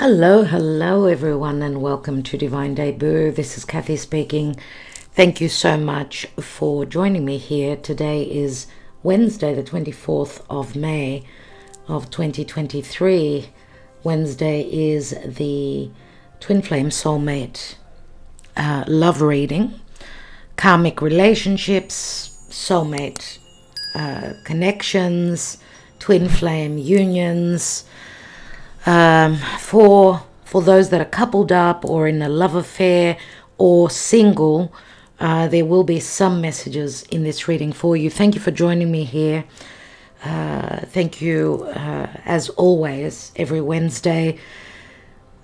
Hello everyone, and welcome to Divine Debut. This is Kathy speaking. Thank you so much for joining me here. Today is Wednesday, the 24th of May of 2023. Wednesday is the Twin Flame Soulmate love reading, karmic relationships, soulmate connections, twin flame unions. For those that are coupled up or in a love affair or single, there will be some messages in this reading for you. Thank you for joining me here. Thank you, as always, every Wednesday.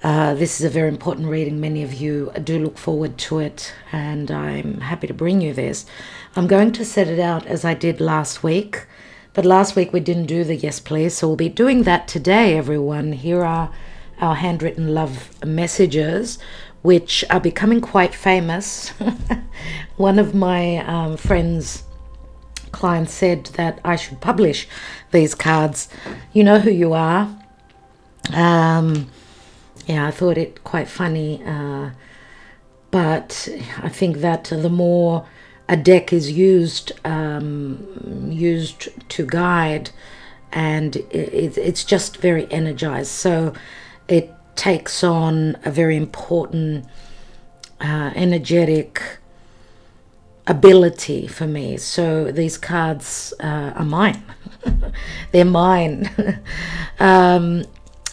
This is a very important reading. Many of you do look forward to it, and I'm happy to bring you this. I'm going to set it out as I did last week. But last week we didn't do the yes please, so we'll be doing that today, everyone. Here are our handwritten love messages, which are becoming quite famous. One of my clients said that I should publish these cards. You know who you are. Yeah, I thought it quite funny, but I think that the more a deck is used to guide, and it's just very energized, so it takes on a very important energetic ability for me. So these cards are mine. They're mine.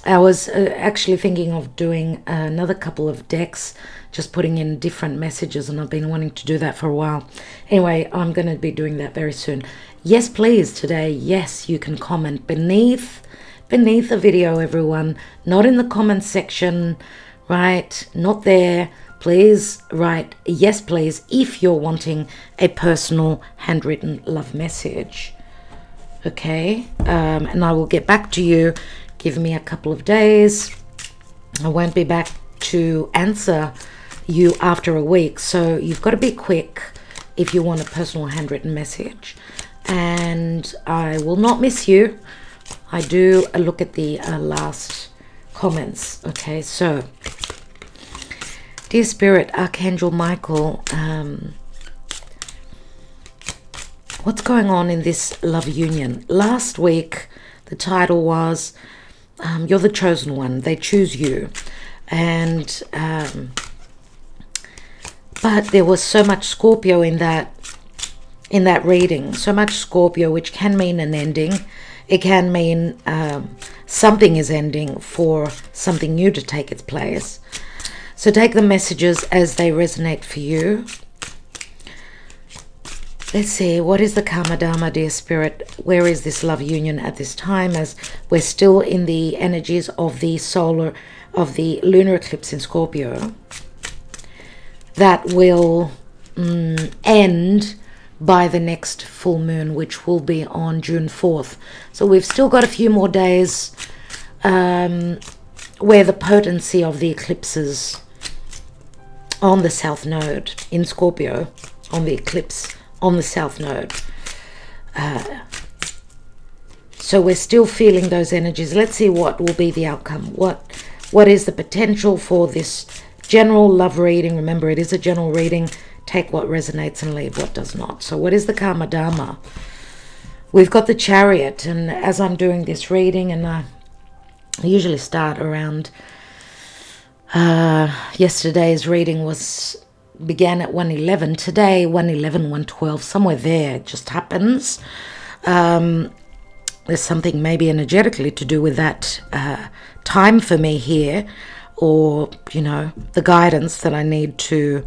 I was actually thinking of doing another couple of decks, just putting in different messages, and I've been wanting to do that for a while. Anyway, I'm going to be doing that very soon. Yes, please, today, yes, you can comment beneath the video, everyone. Not in the comment section, right? Not there. Please write yes, please, if you're wanting a personal handwritten love message. Okay, and I will get back to you. Give me a couple of days. I won't be back to answer you after a week, so you've got to be quick if you want a personal handwritten message. And I will not miss you. I do look at the last comments. Okay, so dear Spirit, Archangel Michael, what's going on in this love union? Last week the title was you're the chosen one. They choose you. And but there was so much Scorpio in that reading, so much Scorpio, which can mean an ending. It can mean something is ending for something new to take its place. So take the messages as they resonate for you. Let's see, what is the Karma Dharma, dear Spirit? Where is this love union at this time, as we're still in the energies of the lunar eclipse in Scorpio? That will end by the next full moon, which will be on June 4th. So we've still got a few more days where the potency of the eclipses on the South Node in Scorpio, on the eclipse on the South Node. So we're still feeling those energies. Let's see what will be the outcome. What is the potential for this general love reading? Remember, it is a general reading. Take what resonates and leave what does not. So what is the Karma Dharma? We've got the Chariot, and as I'm doing this reading, and I usually start around yesterday's reading began at 1:11. Today 1:11, 1:12, somewhere there. It just happens. There's something maybe energetically to do with that time for me here, or you know, the guidance that I need to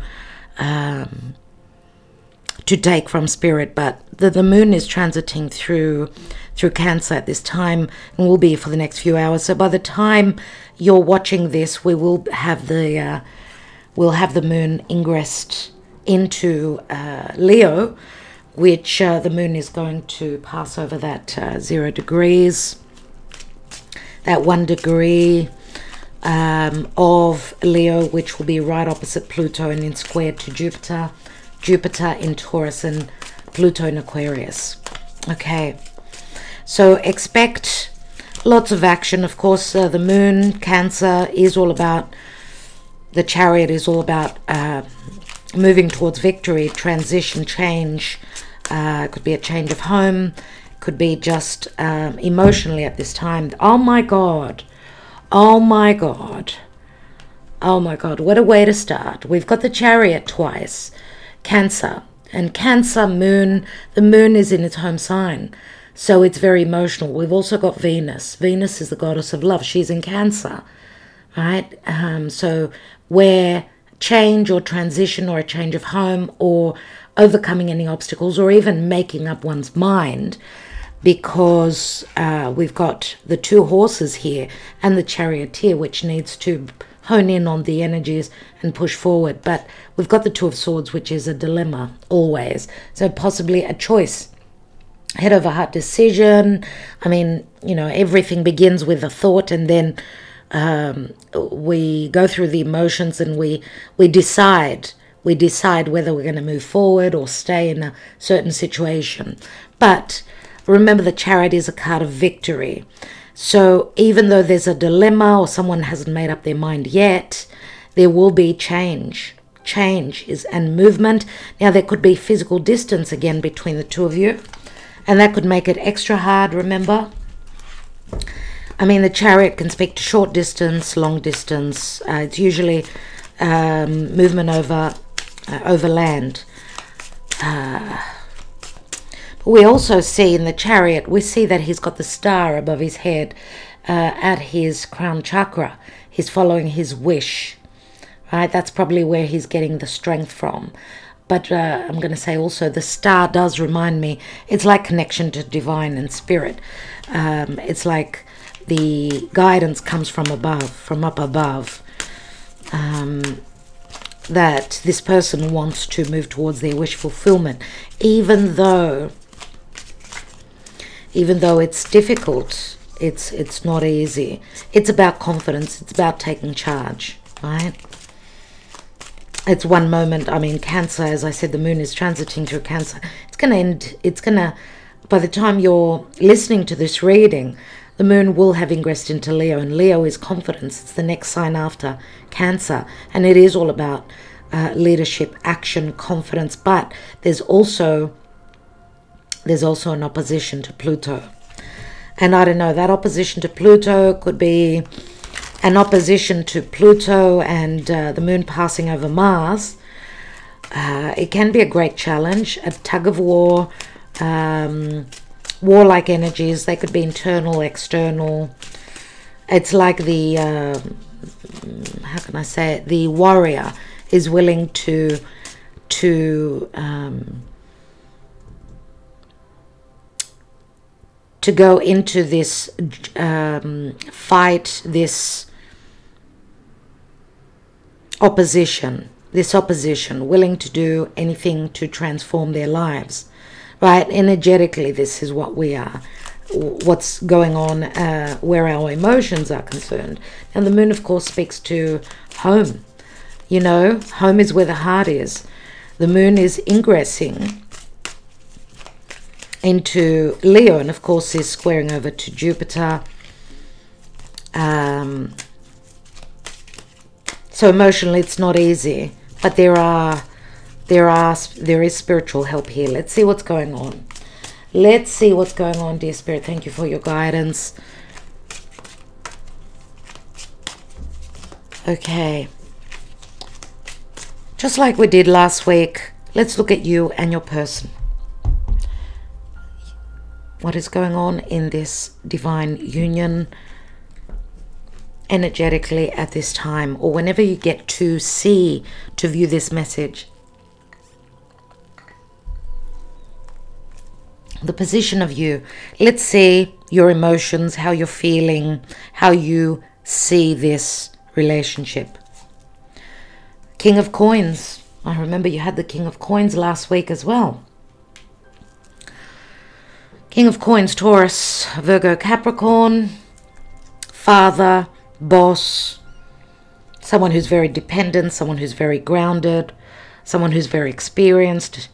take from Spirit. But the moon is transiting through Cancer at this time, and will be for the next few hours. So by the time you're watching this, we will have we'll have the moon ingressed into Leo, which the moon is going to pass over that 0 degrees, that 1 degree of Leo, which will be right opposite Pluto and in square to Jupiter. Jupiter in Taurus and Pluto in Aquarius. Okay, so expect Lots of action, of course. The moon, Cancer, is all about, the Chariot is all about moving towards victory, transition, change. Could be a change of home, could be just emotionally at this time. Oh my God, oh my God, oh my God, what a way to start. We've got the Chariot twice, Cancer, and Cancer moon, the moon is in its home sign, so it's very emotional. We've also got Venus. Venus is the goddess of love. She's in Cancer, right? So where change or transition or a change of home or overcoming any obstacles or even making up one's mind, because we've got the 2 horses here and the charioteer, which needs to hone in on the energies and push forward. But we've got the 2 of swords, which is a dilemma always. So possibly a choice, head over heart decision. I mean, you know, everything begins with a thought, and then we go through the emotions and we decide whether we're going to move forward or stay in a certain situation. But remember, the Chariot is a card of victory. So even though there's a dilemma or someone hasn't made up their mind yet, there will be change. Change is and movement. Now there could be physical distance again between the 2 of you, and that could make it extra hard, remember. I mean, the Chariot can speak to short distance, long distance. It's usually movement over land. But we also see in the Chariot, we see that he's got the star above his head at his crown chakra. He's following his wish, right? That's probably where he's getting the strength from. But I'm going to say also the star does remind me, it's like connection to divine and spirit. It's like the guidance comes from above, from up above. That this person wants to move towards their wish fulfillment, even though it's difficult. It's not easy. It's about confidence. It's about taking charge, right? It's one moment. I mean, Cancer, as I said, the moon is transiting through Cancer. It's going to end. It's going to, by the time you're listening to this reading, the moon will have ingressed into Leo, and Leo is confidence. It's the next sign after Cancer, and it is all about leadership, action, confidence. But there's also an opposition to Pluto, and I don't know, that opposition to Pluto could be an opposition to Pluto and the moon passing over Mars. It can be a great challenge, a tug of war. Warlike energies, they could be internal, external. It's like the, how can I say it, the warrior is willing to go into this fight, this opposition, willing to do anything to transform their lives. Right, energetically, this is what we are, what's going on where our emotions are concerned. And the moon, of course, speaks to home. You know, home is where the heart is. The moon is ingressing into Leo, and of course is squaring over to Jupiter. So emotionally, it's not easy, but there is spiritual help here. Let's see what's going on. Let's see what's going on, dear Spirit. Thank you for your guidance. Okay. Just like we did last week, let's look at you and your person. What is going on in this divine union energetically at this time, or whenever you get to view this message. The position of you. Let's see your emotions, how you're feeling, how you see this relationship. King of Coins. I remember you had the King of Coins last week as well. King of Coins, Taurus, Virgo, Capricorn, father, boss, someone who's very dependent, someone who's very grounded, someone who's very experienced,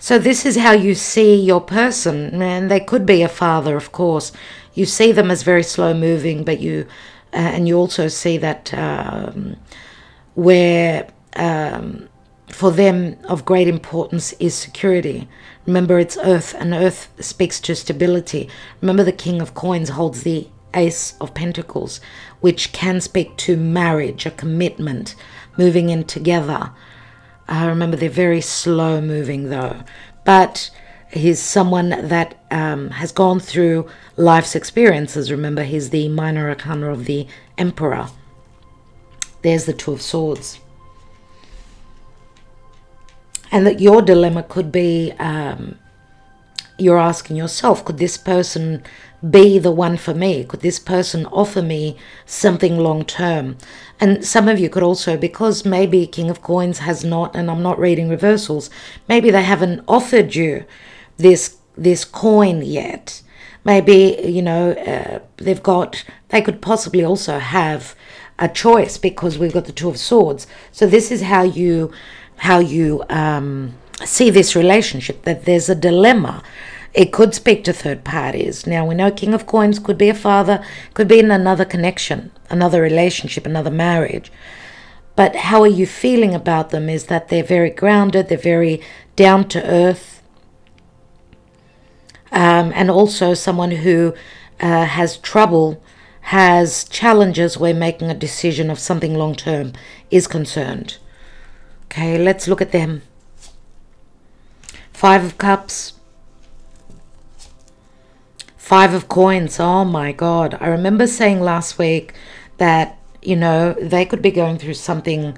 So this is how you see your person, and they could be a father, of course. You see them as very slow moving, but and you also see that where for them of great importance is security. Remember, it's earth, and earth speaks to stability. Remember, the King of Coins holds the Ace of Pentacles, which can speak to marriage, a commitment, moving in together. Remember, they're very slow moving though, but he's someone that has gone through life's experiences. Remember, he's the minor arcana of the Emperor. There's the Two of Swords. And that your dilemma could be, you're asking yourself, could this person be the one for me? Could this person offer me something long term? And some of you could also, because maybe King of Coins has not, and I'm not reading reversals, maybe they haven't offered you this coin yet. Maybe, you know, they could possibly also have a choice, because we've got the Two of Swords. So this is how you see this relationship, that there's a dilemma. It could speak to third parties. Now, we know King of Coins could be a father, could be in another connection, another relationship, another marriage. But how are you feeling about them is that they're very grounded, they're very down to earth. And also someone who has trouble, has challenges where making a decision of something long term is concerned. Okay, let's look at them. Five of Cups. Five of Coins. Oh my God. I remember saying last week that, you know, they could be going through something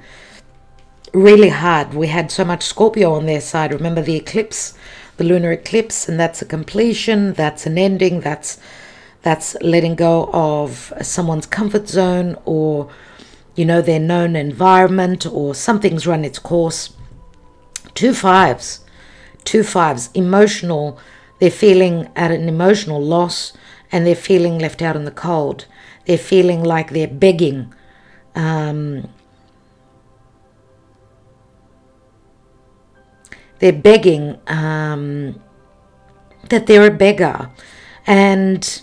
really hard. We had so much Scorpio on their side. Remember the eclipse, the lunar eclipse, and that's a completion, that's an ending, that's letting go of someone's comfort zone, or, you know, their known environment, or something's run its course. Two fives. Emotional. They're feeling at an emotional loss, and they're feeling left out in the cold. They're feeling like they're begging. They're begging that they're a beggar. And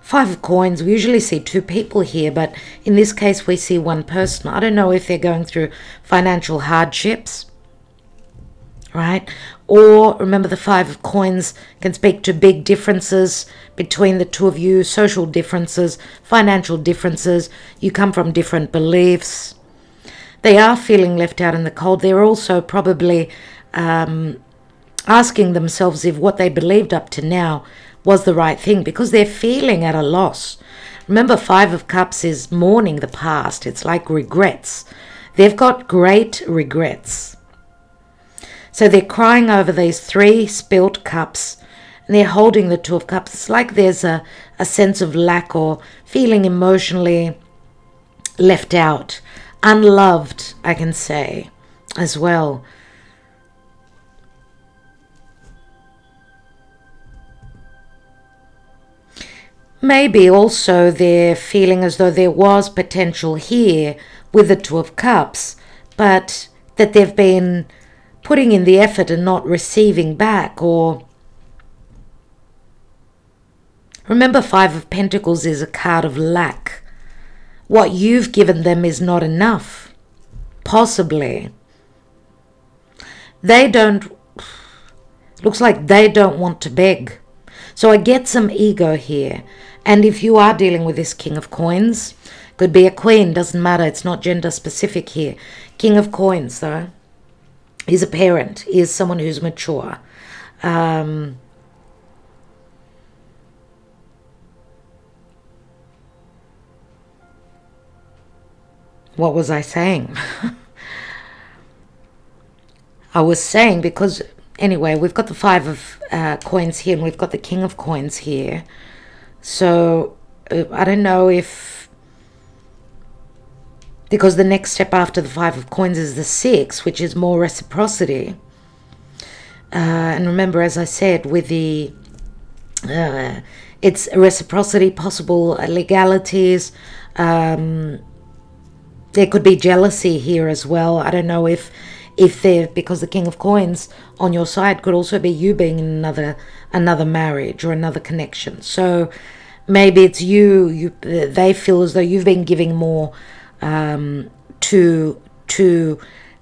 Five of Coins, we usually see two people here, but in this case we see one person. I don't know if they're going through financial hardships, right? Or, remember, the Five of Coins can speak to big differences between the two of you, social differences, financial differences. You come from different beliefs. They are feeling left out in the cold. They're also probably asking themselves if what they believed up to now was the right thing, because they're feeling at a loss. Remember, Five of Cups is mourning the past. It's like regrets. They've got great regrets. So they're crying over these three spilt cups, and they're holding the Two of Cups. It's like there's a sense of lack, or feeling emotionally left out, unloved, I can say, as well. Maybe also they're feeling as though there was potential here with the Two of Cups, but that they've been putting in the effort and not receiving back. Or, remember, Five of Pentacles is a card of lack. What you've given them is not enough, possibly. They don't, looks like they don't want to beg. So I get some ego here. And if you are dealing with this King of Coins, could be a queen, doesn't matter, it's not gender specific here. King of Coins, though, is a parent, is someone who's mature. What was I saying? I was saying, because anyway, we've got the Five of Coins here, and we've got the King of Coins here. So I don't know if, because the next step after the Five of Coins is the Six, which is more reciprocity. And remember, as I said, with the it's reciprocity, possible legalities. There could be jealousy here as well. I don't know if if they're, because the King of Coins on your side could also be you being in another marriage or another connection. So maybe it's they feel as though you've been giving more to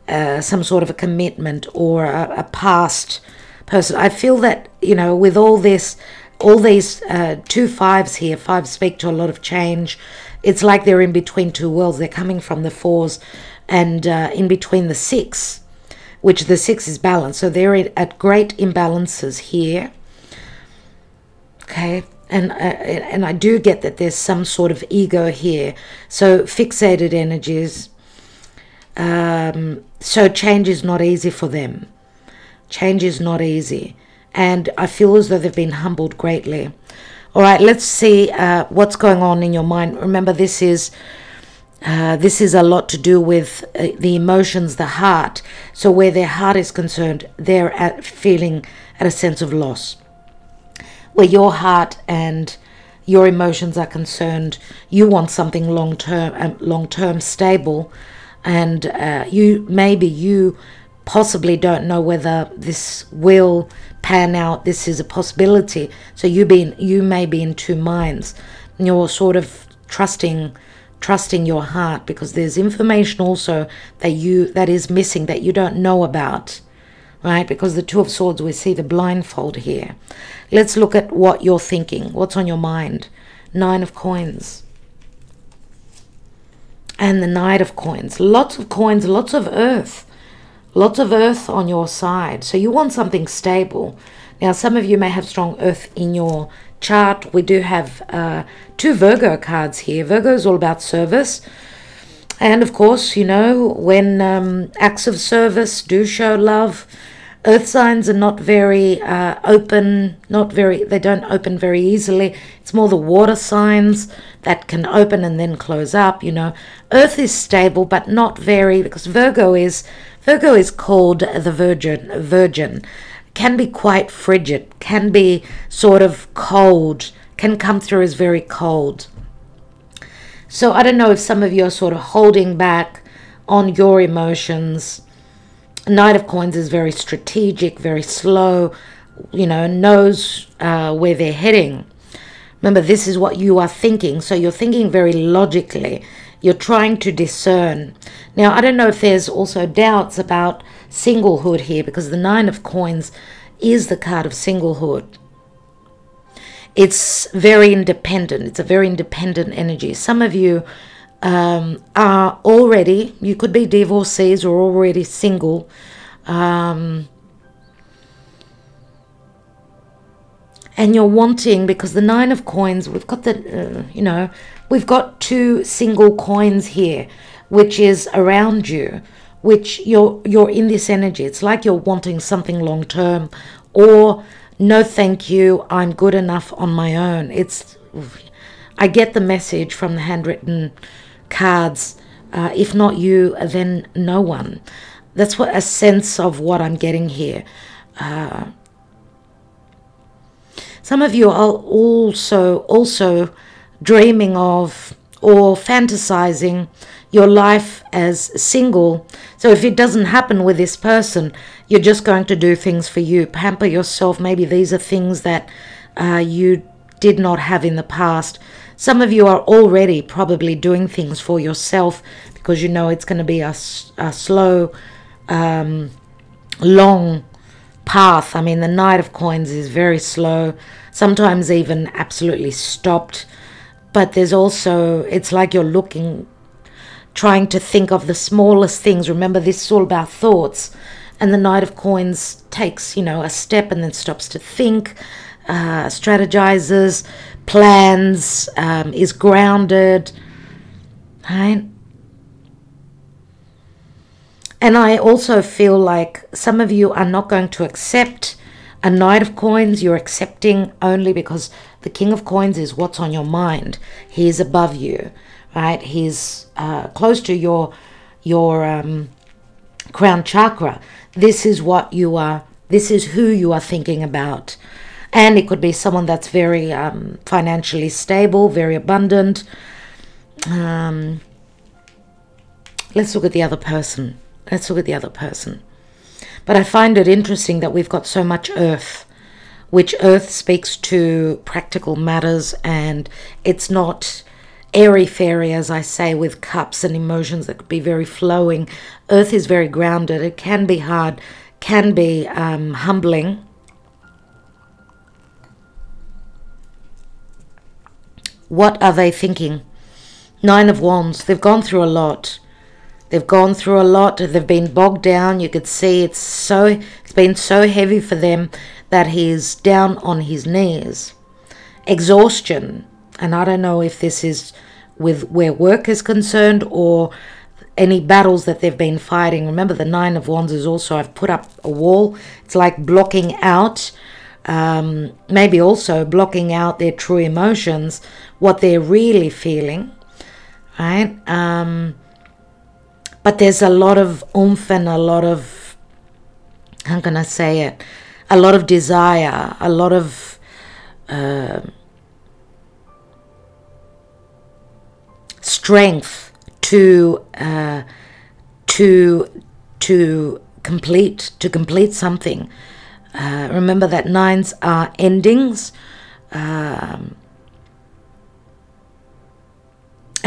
some sort of a commitment or a past person. I feel that, you know, with all these 2 5s here, 5 speak to a lot of change. It's like they're in between two worlds. They're coming from the 4s and in between the 6, which the 6 is balance. So they're at great imbalances here. Okay. And I do get that there's some sort of ego here. So fixated energies. So change is not easy for them. Change is not easy. And I feel as though they've been humbled greatly. All right, let's see what's going on in your mind. Remember, this is a lot to do with the emotions, the heart. So where their heart is concerned, they're feeling at a sense of loss. Where your heart and your emotions are concerned, you want something long-term, stable, and you possibly don't know whether this will pan out. This is a possibility. So you may be in 2 minds. You're sort of trusting your heart, because there's information also that is missing, that you don't know about. Right? Because the 2 of Swords, we see the blindfold here. Let's look at what you're thinking. What's on your mind? 9 of Coins. And the Knight of Coins. Lots of coins, lots of earth. Lots of earth on your side. So you want something stable. Now, some of you may have strong earth in your chart. We do have 2 Virgo cards here. Virgo is all about service. And of course, you know, when acts of service do show love, earth signs are not very open, they don't open very easily. It's more the water signs that can open and then close up, you know. Earth is stable, but not very, because Virgo is called the virgin, can be quite frigid, can be sort of cold, can come through as very cold. So I don't know if some of you are sort of holding back on your emotions. Knight of Coins is very strategic, very slow, you know, knows where they're heading. Remember, this is what you are thinking. So you're thinking very logically. You're trying to discern. Now, I don't know if there's also doubts about singlehood here, because the 9 of Coins is the card of singlehood. It's very independent. It's a very independent energy. Some of you are already, you could be divorcees or already single. And you're wanting, because the 9 of Coins, we've got the, you know, we've got 2 single coins here, which is around you, which you're in this energy. It's like you're wanting something long term, or no thank you, I'm good enough on my own. I get the message from the handwritten cards, if not you, then no one. That's what a sense of what I'm getting here. Some of you are also dreaming of or fantasizing your life as single. So if it doesn't happen with this person, you're just going to do things for you, pamper yourself. Maybe these are things that you did not have in the past. Some of you are already probably doing things for yourself, because you know it's going to be a slow, long path. I mean, the Knight of Coins is very slow, sometimes even absolutely stopped. But there's also, it's like you're looking, trying to think of the smallest things. Remember, this is all about thoughts. And the Knight of Coins takes, you know, a step and then stops to think, strategizes, plans, is grounded, right? And I also feel like some of you are not going to accept a Knight of Coins. You're accepting only because the King of Coins is what's on your mind. He is above you, right? He's close to your crown chakra. This is what you are. This is who you are thinking about. And it could be someone that's very financially stable, very abundant. Let's look at the other person. Let's look at the other person. But I find it interesting that we've got so much earth, which earth speaks to practical matters, and it's not airy-fairy, as I say, with cups and emotions that could be very flowing. Earth is very grounded. It can be hard, can be humbling. What are they thinking? Nine of Wands. They've gone through a lot. They've gone through a lot. They've been bogged down. You could see it's been so heavy for them that he's down on his knees. Exhaustion. And I don't know if this is with where work is concerned or any battles that they've been fighting. Remember, the Nine of Wands is also, I've put up a wall. It's like blocking out, maybe also blocking out their true emotions, what they're really feeling, right? But there's a lot of oomph and a lot of, how can I say it, a lot of desire, a lot of strength to complete something. Remember that nines are endings, and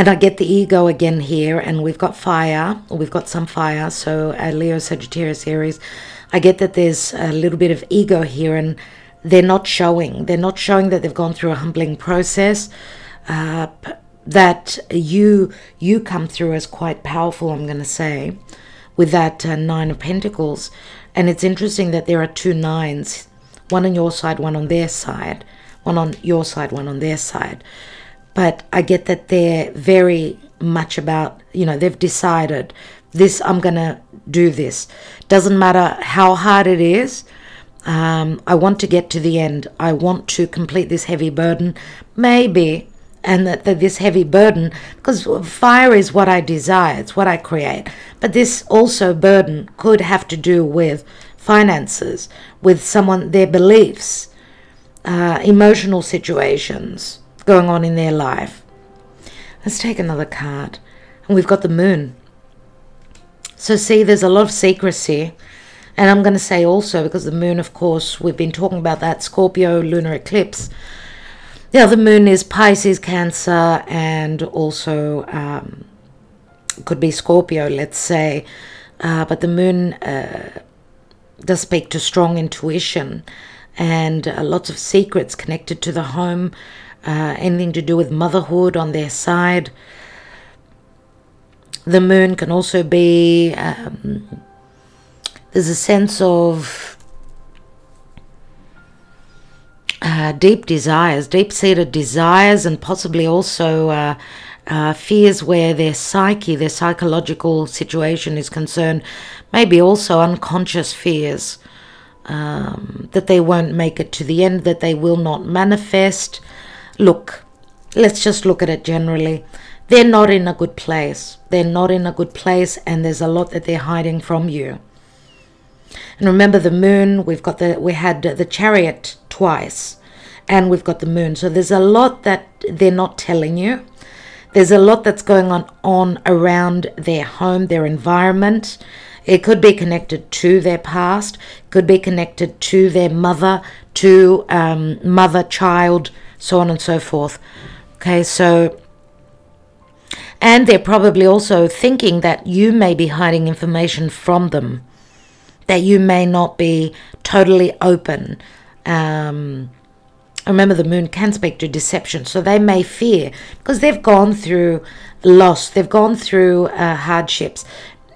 I get the ego again here, and we've got fire, or we've got some fire, so Leo, Sagittarius, Aries. I get that there's a little bit of ego here, and they're not showing. They're not showing that they've gone through a humbling process, that you come through as quite powerful, I'm going to say, with that Nine of Pentacles. And it's interesting that there are two nines, one on your side, one on their side, one on your side, one on their side. But I get that they're very much about, you know, they've decided this, I'm going to do this. Doesn't matter how hard it is. I want to get to the end. I want to complete this heavy burden. Maybe, and that this heavy burden, because fire is what I desire, it's what I create. But this also burden could have to do with finances, with someone, their beliefs, emotional situations going on in their life. Let's take another card. And we've got the Moon. So see, there's a lot of secrecy. And I'm going to say also, because the Moon, of course, we've been talking about that Scorpio lunar eclipse. The other Moon is Pisces, Cancer, and also could be Scorpio, let's say. But the Moon does speak to strong intuition and lots of secrets connected to the home. Anything to do with motherhood on their side. The Moon can also be, there's a sense of deep desires, deep-seated desires, and possibly also fears where their psyche, their psychological situation is concerned. Maybe also unconscious fears that they won't make it to the end, that they will not manifest. Look, let's just look at it generally. They're not in a good place. They're not in a good place, and there's a lot that they're hiding from you. And remember the Moon, we had the Chariot twice, and we've got the Moon. So there's a lot that they're not telling you. There's a lot that's going on around their home, their environment. It could be connected to their past, could be connected to their mother, to mother, child, so on and so forth. Okay, so, and they're probably also thinking that you may be hiding information from them, that you may not be totally open. Remember, the Moon can speak to deception, so they may fear, because they've gone through loss, they've gone through hardships.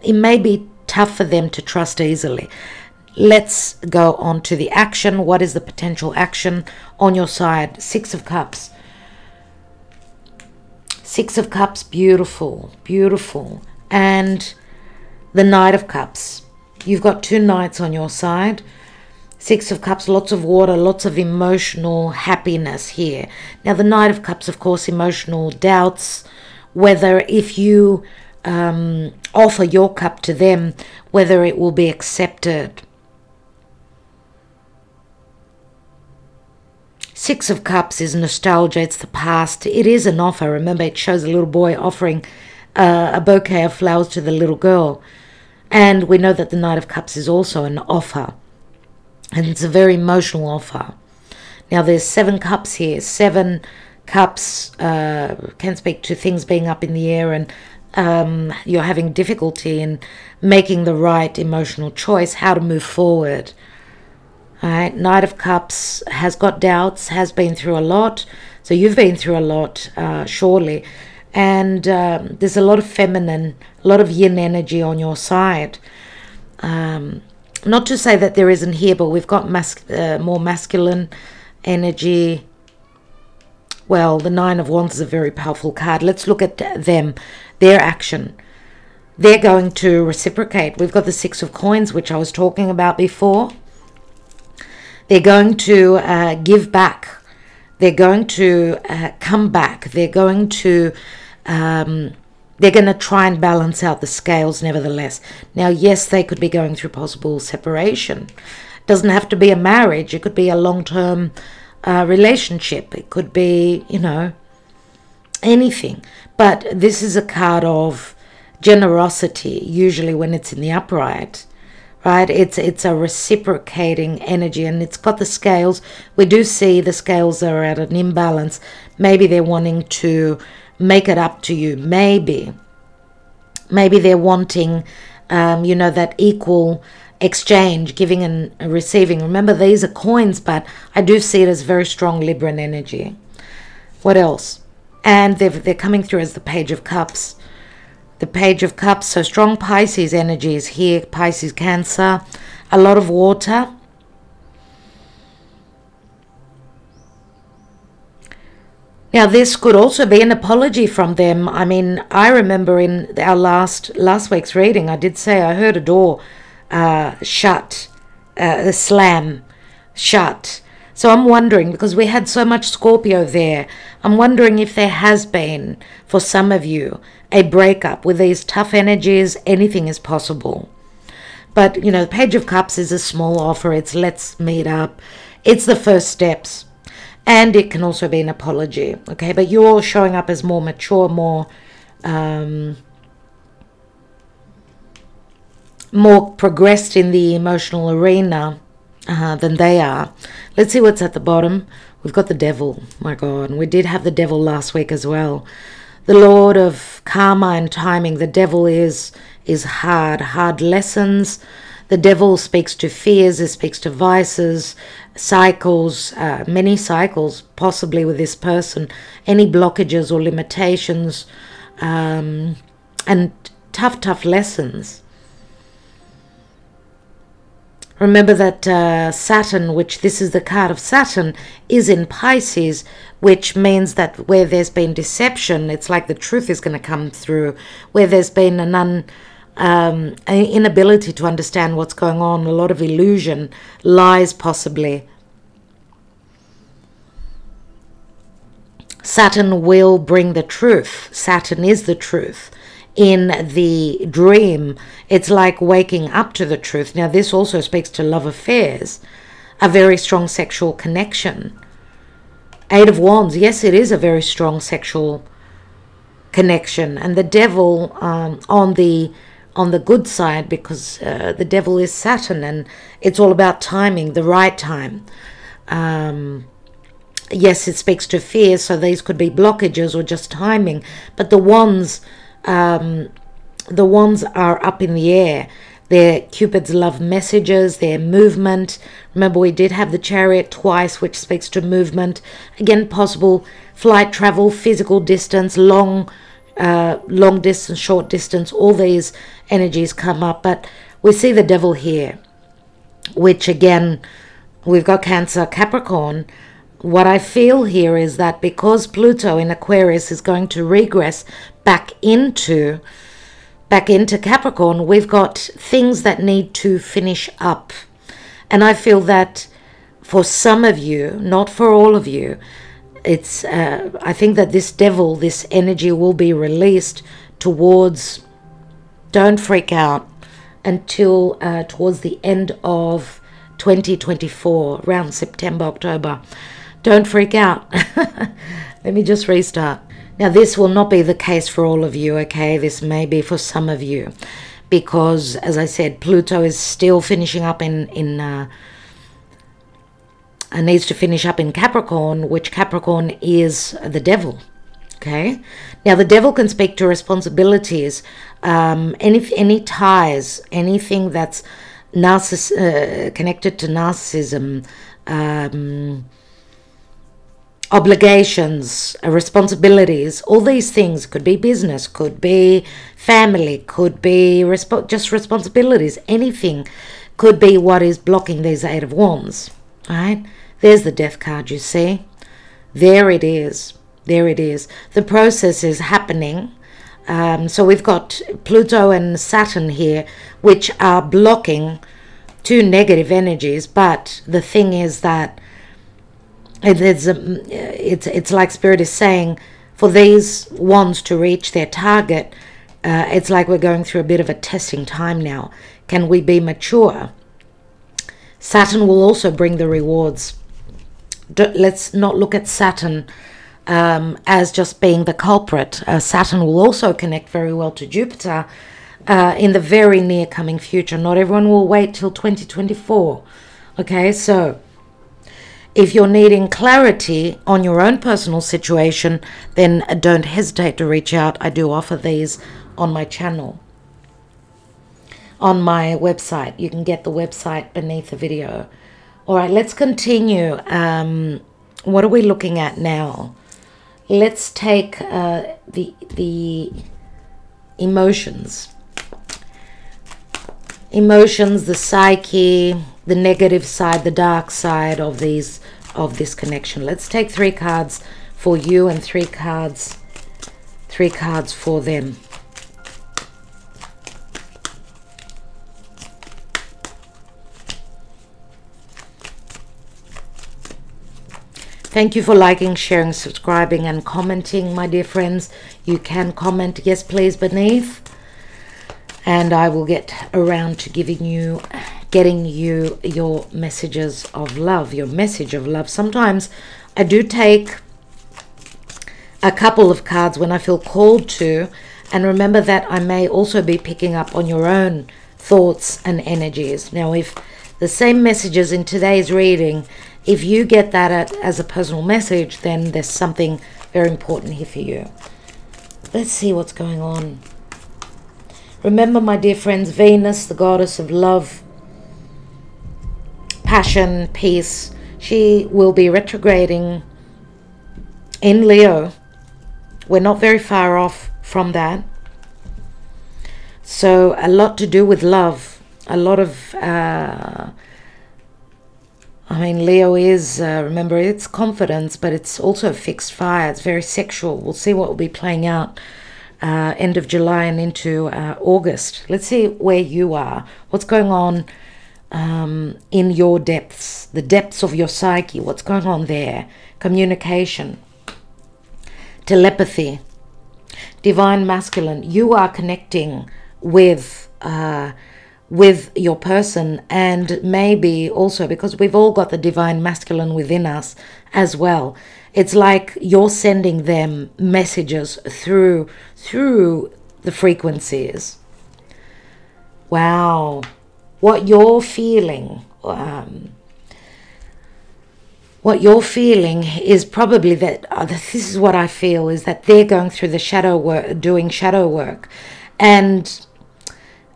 It may be tough for them to trust easily. Let's go on to the action. What is the potential action on your side? Six of Cups. Six of Cups, beautiful, beautiful. And the Knight of Cups. You've got two knights on your side. Six of Cups, lots of water, lots of emotional happiness here. Now, the Knight of Cups, of course, emotional doubts, whether if you offer your cup to them, whether it will be accepted. Six of Cups is nostalgia, it's the past. It is an offer. Remember, it shows a little boy offering a bouquet of flowers to the little girl. And we know that the Knight of Cups is also an offer. And it's a very emotional offer. Now there's 7 cups here. 7 cups can speak to things being up in the air, and you're having difficulty in making the right emotional choice, how to move forward. All right, Knight of Cups has got doubts, has been through a lot. So you've been through a lot, surely. And there's a lot of feminine, a lot of yin energy on your side. Not to say that there isn't here, but we've got more masculine energy. Well, the 9 of Wands is a very powerful card. Let's look at them, their action. They're going to reciprocate. We've got the 6 of Coins, which I was talking about before. They're going to give back. They're going to come back. They're going to try and balance out the scales nevertheless. Now, yes, they could be going through possible separation. It doesn't have to be a marriage. It could be a long-term relationship. It could be, you know, anything. But this is a card of generosity, usually when it's in the upright. Right, it's a reciprocating energy, and it's got the scales. We do see the scales are at an imbalance. Maybe they're wanting to make it up to you. Maybe they're wanting, you know, that equal exchange, giving and receiving. Remember, these are coins, but I do see it as very strong Libran energy. What else? And they're coming through as the Page of Cups. The Page of Cups, so strong Pisces energy is here. Pisces, Cancer, a lot of water. Now, this could also be an apology from them. I mean, I remember in our last week's reading, I did say I heard a door shut, slam, shut. So I'm wondering, because we had so much Scorpio there, I'm wondering if there has been, for some of you, a breakup. With these tough energies, anything is possible. But, you know, the Page of Cups is a small offer. It's let's meet up. It's the first steps. And it can also be an apology, okay? But you're showing up as more mature, more progressed in the emotional arena than they are. Let's see what's at the bottom. We've got the Devil. My God. And we did have the Devil last week as well. The Lord of karma and timing. The Devil is hard lessons. The Devil speaks to fears. It speaks to vices, cycles, many cycles, possibly with this person. Any blockages or limitations, and tough lessons. Remember that Saturn, which this is the card of Saturn, is in Pisces, which means that where there's been deception, it's like the truth is going to come through. Where there's been an inability to understand what's going on, a lot of illusion, lies possibly. Saturn will bring the truth. Saturn is the truth. In the dream, it's like waking up to the truth. Now, this also speaks to love affairs, a very strong sexual connection. 8 of Wands, yes, it is a very strong sexual connection. And the Devil on the good side, because the Devil is Saturn, and it's all about timing, the right time. Yes, it speaks to fear, so these could be blockages or just timing. But the Wands are up in the air. They're Cupid's love messages, their movement. Remember, we did have the Chariot twice, which speaks to movement. Again, possible flight, travel, physical distance, long distance, short distance. All these energies come up. But we see the Devil here, which again, we've got Cancer, Capricorn. What I feel here is that because Pluto in Aquarius is going to regress back into Capricorn, we've got things that need to finish up. And I feel that for some of you, not for all of you, it's I think that this Devil, this energy will be released towards, don't freak out, until towards the end of 2024, around September, October. Don't freak out. Let me just restart. Now, this will not be the case for all of you, okay? This may be for some of you. because, as I said, Pluto is still finishing up needs to finish up in Capricorn, which Capricorn is the devil. Okay, now the devil can speak to responsibilities, any ties, anything that's connected to narcissism, obligations, responsibilities. All these things could be business, could be family, could be just responsibilities. Anything could be what is blocking these Eight of Wands. Right? There's the Death card. You see, there it is. There it is. The process is happening. So we've got Pluto and Saturn here, which are blocking two negative energies. But the thing is that it's like Spirit is saying, for these wands to reach their target, it's like we're going through a bit of a testing time now. Can we be mature? Saturn will also bring the rewards. Let's not look at Saturn as just being the culprit. Saturn will also connect very well to Jupiter in the very near coming future. Not everyone will wait till 2024. Okay, so if you're needing clarity on your own personal situation, then don't hesitate to reach out. I do offer these on my channel, on my website. You can get the website beneath the video. All right, let's continue. What are we looking at now? Let's take the emotions. Emotions, the psyche, the negative side, the dark side of this connection. Let's take 3 cards for you and 3 cards for them. Thank you for liking, sharing, subscribing, and commenting, my dear friends. You can comment, yes please, beneath, and I will get around to getting you your messages of love, your message of love. Sometimes I do take a couple of cards when I feel called to, and remember that I may also be picking up on your own thoughts and energies. Now, if the same messages in today's reading, if you get that as a personal message, then there's something very important here for you. Let's see what's going on. Remember, my dear friends, Venus, the goddess of love, passion, peace, she will be retrograding in Leo. We're not very far off from that. So a lot to do with love. A lot of I mean, Leo is, remember, it's confidence, but it's also fixed fire. It's very sexual. We'll see what will be playing out end of July and into August. Let's see where you are. What's going on in your depths, the depths of your psyche. What's going on there? Communication, telepathy, divine masculine. You are connecting with your person, and maybe also because we've all got the divine masculine within us as well. It's like you're sending them messages through the frequencies. Wow, what you're feeling, is probably that this is what I feel, is that they're going through the shadow work, doing shadow work. And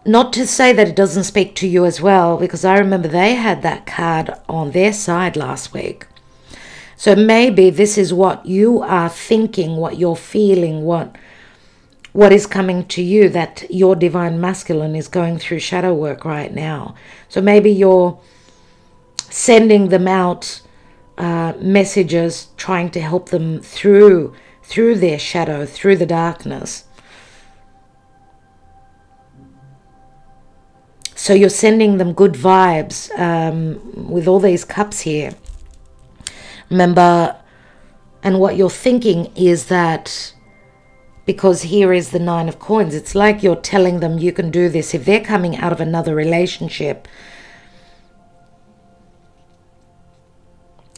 not to say that it doesn't speak to you as well, because I remember they had that card on their side last week. So maybe this is what you are thinking, what you're feeling, what is coming to you, that your divine masculine is going through shadow work right now. So maybe you're sending them out messages, trying to help them through their shadow, through the darkness. So you're sending them good vibes with all these cups here. Remember, and what you're thinking is that, because here is the 9 of coins, it's like you're telling them you can do this. If they're coming out of another relationship,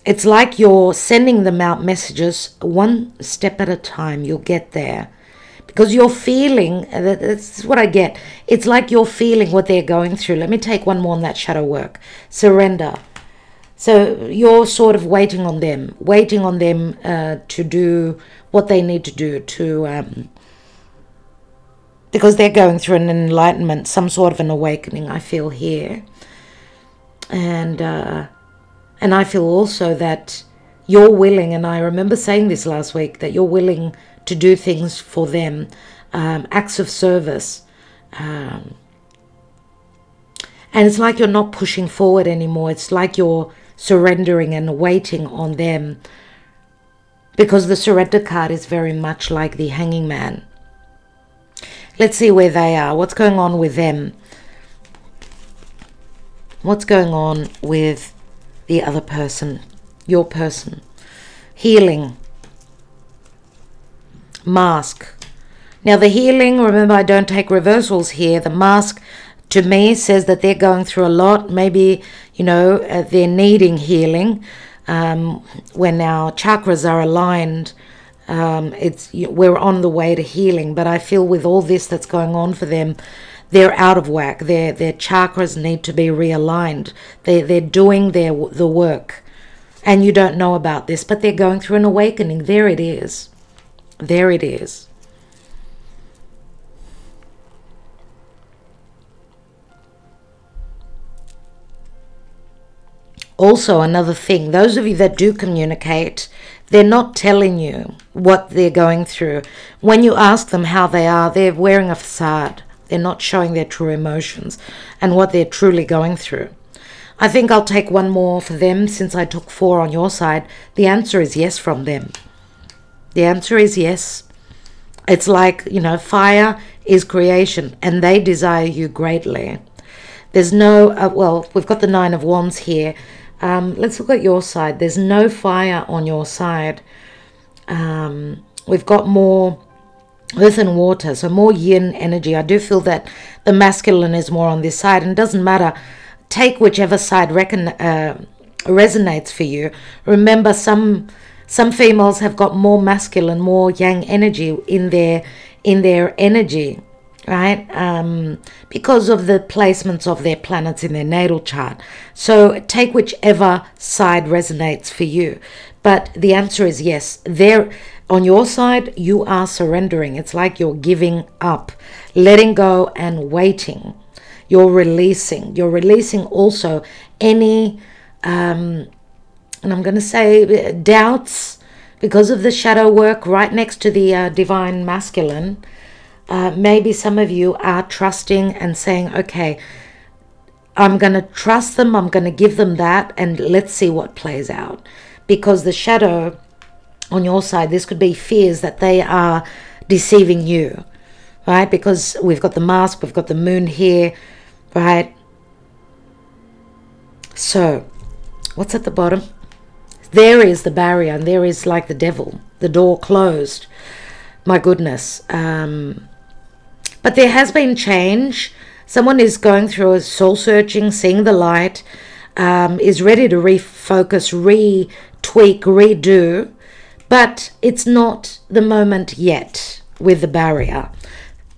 it's like you're sending them out messages one step at a time. You'll get there. because you're feeling, that's what I get. It's like you're feeling what they're going through. Let me take one more on that shadow work. Surrender. So you're sort of waiting on them to do what they need to do because they're going through an enlightenment, some sort of an awakening, I feel here. And I feel also that you're willing, and I remember saying this last week, that you're willing to do things for them, acts of service. And it's like you're not pushing forward anymore. It's like you're surrendering and waiting on them, because the surrender card is very much like the Hanging Man. Let's see where they are. What's going on with them? What's going on with the other person, your person? Healing. Mask. Now the healing, remember, I don't take reversals here. The mask to me says that they're going through a lot. Maybe, you know, they're needing healing. When our chakras are aligned, we're on the way to healing. But I feel with all this that's going on for them, they're out of whack. Their chakras need to be realigned. They're doing the work. And you don't know about this, but they're going through an awakening. There it is. There it is. Also, another thing, those of you that do communicate, they're not telling you what they're going through. When you ask them how they are, they're wearing a facade. They're not showing their true emotions and what they're truly going through. I think I'll take one more for them since I took 4 on your side. The answer is yes from them. The answer is yes. It's like, you know, fire is creation and they desire you greatly. There's no, well, we've got the 9 of Wands here. Let's look at your side. There's no fire on your side. We've got more earth and water, so more yin energy. I do feel that the masculine is more on this side, and it doesn't matter. Take whichever side resonates for you. Remember, some females have got more masculine, more yang energy in their energy, right? Because of the placements of their planets in their natal chart. So take whichever side resonates for you. But the answer is yes. There, on your side, you are surrendering. It's like you're giving up, letting go and waiting. You're releasing. You're releasing also any, and I'm going to say doubts, because of the shadow work right next to the divine masculine. Maybe some of you are trusting and saying, okay, I'm going to trust them. I'm going to give them that, and let's see what plays out. Because the shadow on your side, this could be fears that they are deceiving you, right? Because we've got the mask, we've got the moon here, right? So what's at the bottom? There is the barrier, and there is like the devil, the door closed. My goodness. But there has been change. Someone is going through a soul searching, seeing the light, is ready to refocus, retweak, redo. But it's not the moment yet with the barrier.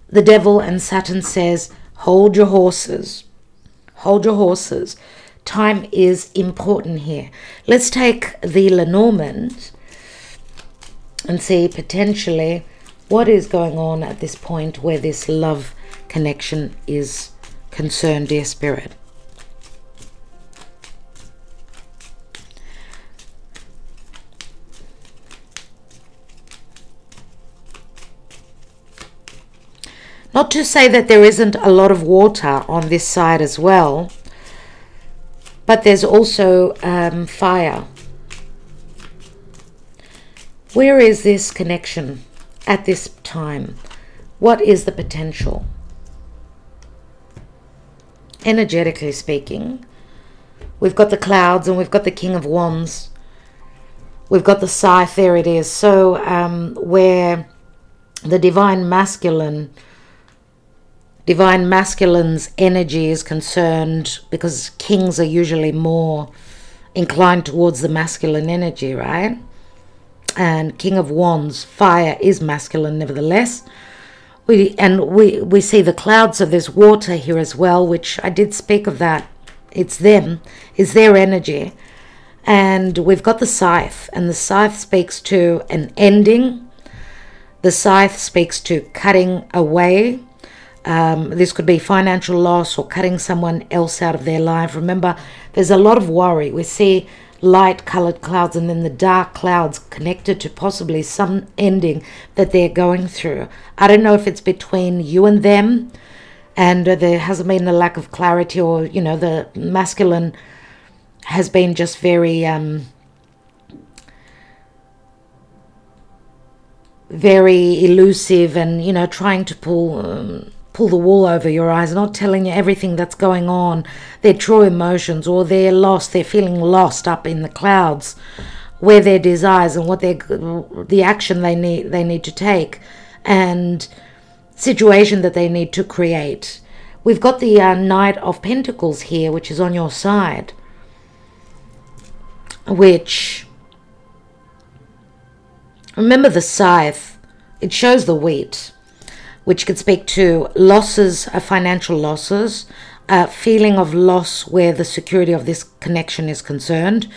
The devil and Saturn says, hold your horses. Hold your horses. Time is important here. Let's take the Lenormand and see potentially what is going on at this point where this love connection is concerned, dear Spirit. Not to say that there isn't a lot of water on this side as well, but there's also fire. Where is this connection at this time? What is the potential? Energetically speaking, we've got the clouds and we've got the King of Wands. We've got the scythe, there it is. So where the divine masculine's energy is concerned, because kings are usually more inclined towards the masculine energy, right? And King of Wands, fire is masculine nevertheless. we see the clouds, so there's water here as well, which I did speak of that. It's them, it's their energy. And we've got the scythe, and the scythe speaks to an ending. The scythe speaks to cutting away. This could be financial loss or cutting someone else out of their life. Remember, there's a lot of worry. We see light colored clouds and then the dark clouds connected to possibly some ending that they're going through. I don't know if it's between you and them, and there hasn't been a lack of clarity, or, you know, the masculine has been just very very elusive, and, you know, trying to pull the wool over your eyes, not telling you everything that's going on, their true emotions, or they're lost, they're feeling lost up in the clouds, where their desires and what the action they need to take, and situation that they need to create. We've got the Knight of Pentacles here, which is on your side, which, remember the scythe, it shows the wheat, which could speak to losses, financial losses, feeling of loss where the security of this connection is concerned,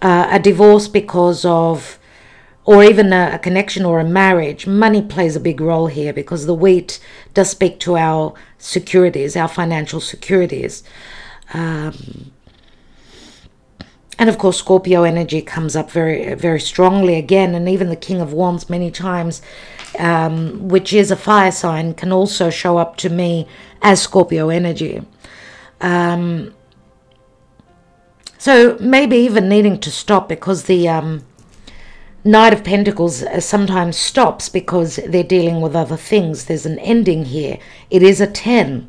a divorce because of, or even a connection or a marriage. Money plays a big role here, because the wheat does speak to our securities, our financial securities. And of course, Scorpio energy comes up very, very strongly again. And even the King of Wands many times, which is a fire sign, can also show up to me as Scorpio energy. So maybe even needing to stop, because the Knight of Pentacles sometimes stops because they're dealing with other things. There's an ending here. It is a 10.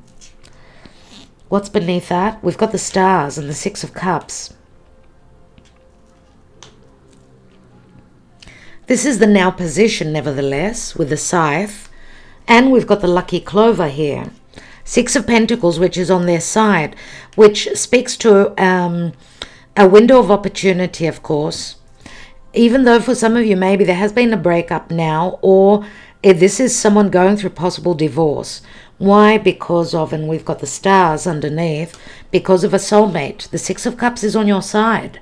What's beneath that? We've got the stars and the Six of Cups. This is the now position, nevertheless, with the scythe. And we've got the lucky clover here. Six of Pentacles, which is on their side, which speaks to a window of opportunity, of course. Even though for some of you, maybe there has been a breakup now, or this is someone going through possible divorce. Why? Because of, and we've got the stars underneath, because of a soulmate. The Six of Cups is on your side.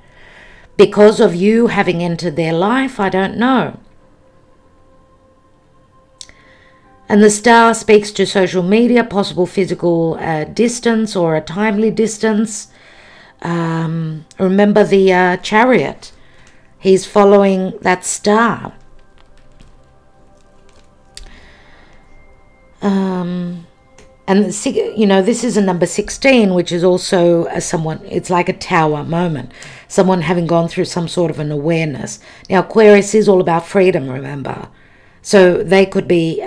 Because of you having entered their life, I don't know. And the star speaks to social media, possible physical distance or a timely distance. Remember the Chariot. He's following that star. And, you know, this is a number 16, which is also someone, it's like a tower moment. Someone having gone through some sort of an awareness. Now, Aquarius is all about freedom, remember. So they could be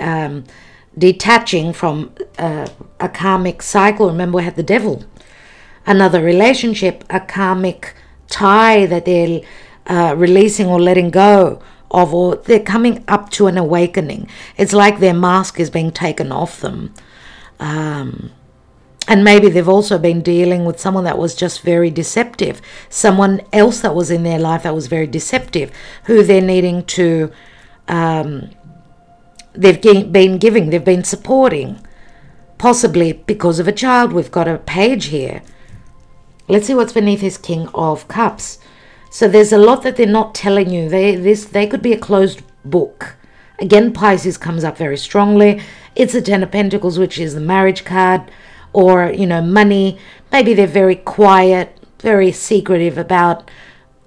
detaching from a karmic cycle. Remember, we had the Devil. Another relationship, a karmic tie that they're releasing or letting go of, or they're coming up to an awakening. It's like their mask is being taken off them. And maybe they've also been dealing with someone that was just very deceptive. Someone else that was in their life that was very deceptive, who they're needing to, they've been giving, they've been supporting. Possibly because of a child. We've got a page here. Let's see what's beneath his King of Cups. So there's a lot that they're not telling you. They could be a closed book. Again, Pisces comes up very strongly. It's a Ten of Pentacles, which is the marriage card, or, you know, money. Maybe they're very quiet, very secretive about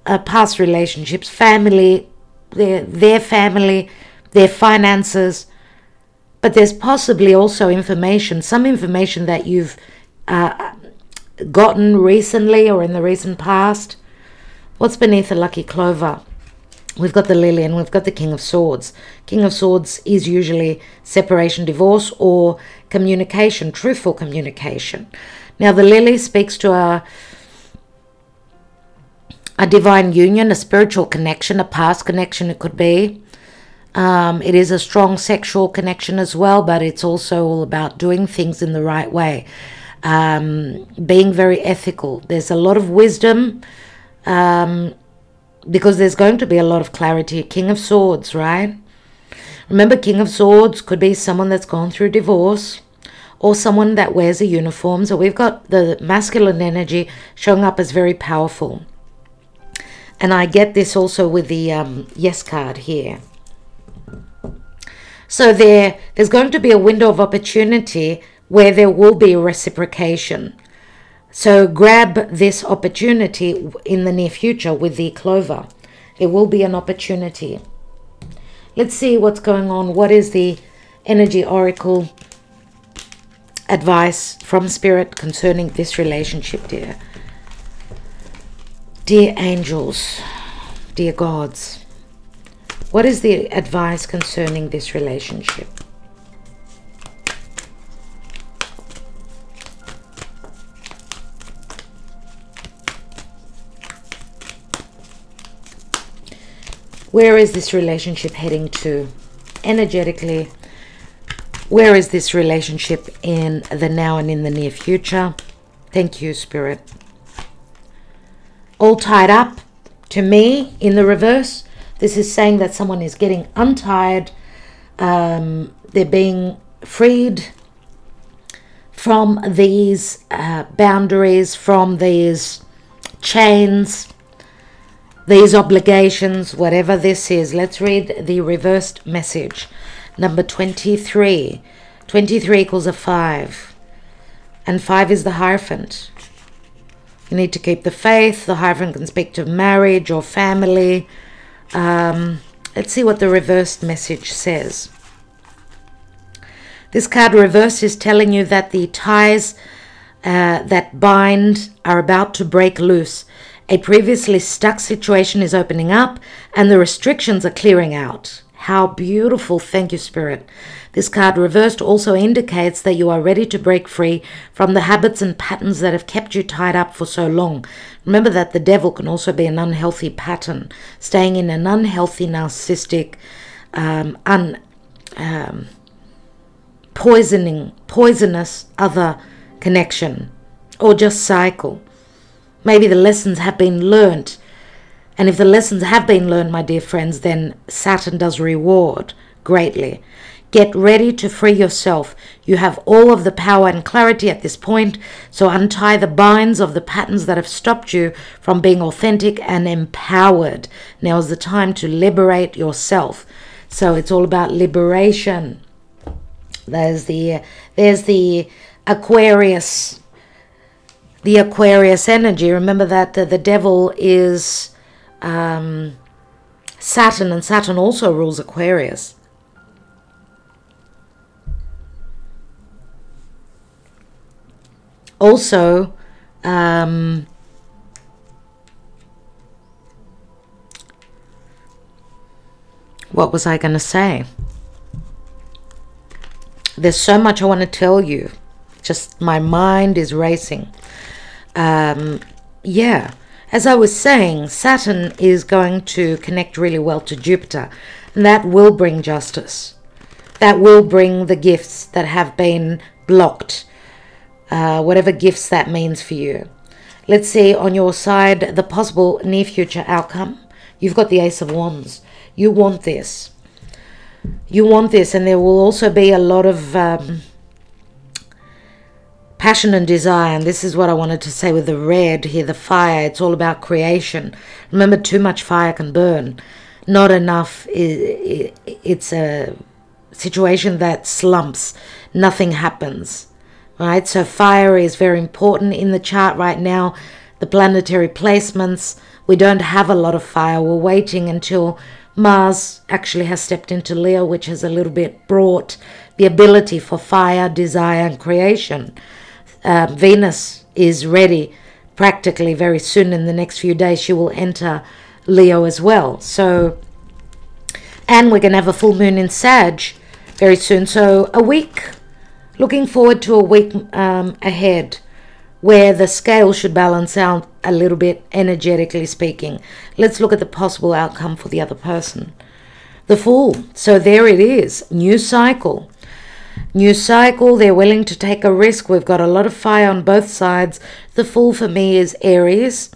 past relationships, family, their family, their finances. But there's possibly also information, some information that you've gotten recently or in the recent past. What's beneath the lucky clover? We've got the Lily and we've got the King of Swords. King of Swords is usually separation, divorce, or communication, truthful communication. Now, the Lily speaks to a divine union, a spiritual connection, a past connection it could be. It is a strong sexual connection as well, but it's also all about doing things in the right way, being very ethical. There's a lot of wisdom, because there's going to be a lot of clarity. King of Swords, right? Remember, King of Swords could be someone that's gone through divorce or someone that wears a uniform. So we've got the masculine energy showing up as very powerful. And I get this also with the Yes card here. So there's going to be a window of opportunity where there will be reciprocation. So grab this opportunity in the near future with the Clover. It will be an opportunity. Let's see what's going on. What is the Energy Oracle advice from Spirit concerning this relationship, dear? Dear angels, dear gods, what is the advice concerning this relationship? Where is this relationship heading to energetically? Where is this relationship in the now and in the near future? Thank you, Spirit. All tied up to me in the reverse. This is saying that someone is getting untied. They're being freed from these boundaries, from these chains, these obligations, whatever this is. Let's read the reversed message. Number 23. 23 equals a 5. And 5 is the Hierophant. You need to keep the faith. The Hierophant can speak to marriage or family. Let's see what the reversed message says. This card reversed is telling you that the ties that bind are about to break loose. A previously stuck situation is opening up and the restrictions are clearing out. How beautiful. Thank you, Spirit. This card reversed also indicates that you are ready to break free from the habits and patterns that have kept you tied up for so long. Remember that the devil can also be an unhealthy pattern, staying in an unhealthy, narcissistic, poisonous other connection, or just cycle. Maybe the lessons have been learned. And if the lessons have been learned, my dear friends, then Saturn does reward greatly. Get ready to free yourself. You have all of the power and clarity at this point. So untie the binds of the patterns that have stopped you from being authentic and empowered. Now is the time to liberate yourself. So it's all about liberation. There's the Aquarius. The Aquarius energy. Remember that the devil is Saturn, and Saturn also rules Aquarius. Also, what was I going to say? There's so much I want to tell you. Just my mind is racing. Yeah. As I was saying, Saturn is going to connect really well to Jupiter, and that will bring justice. That will bring the gifts that have been blocked, whatever gifts that means for you. Let's see on your side the possible near future outcome. You've got the Ace of Wands. You want this. You want this, and there will also be a lot of passion and desire, and this is what I wanted to say with the red here, the fire. It's all about creation. Remember, too much fire can burn. Not enough, it's a situation that slumps. Nothing happens, right? So fire is very important in the chart right now. The planetary placements, we don't have a lot of fire. We're waiting until Mars actually has stepped into Leo, which has a little bit brought the ability for fire, desire, and creation. Venus is ready practically very soon. In the next few days she will enter Leo as well. So, and we're going to have a full moon in Sag very soon. So a week, looking forward to a week ahead where the scale should balance out a little bit, energetically speaking. Let's look at the possible outcome for the other person. The Fool. So there it is. New cycle. New cycle. They're willing to take a risk. We've got a lot of fire on both sides. The Fool for me is Aries.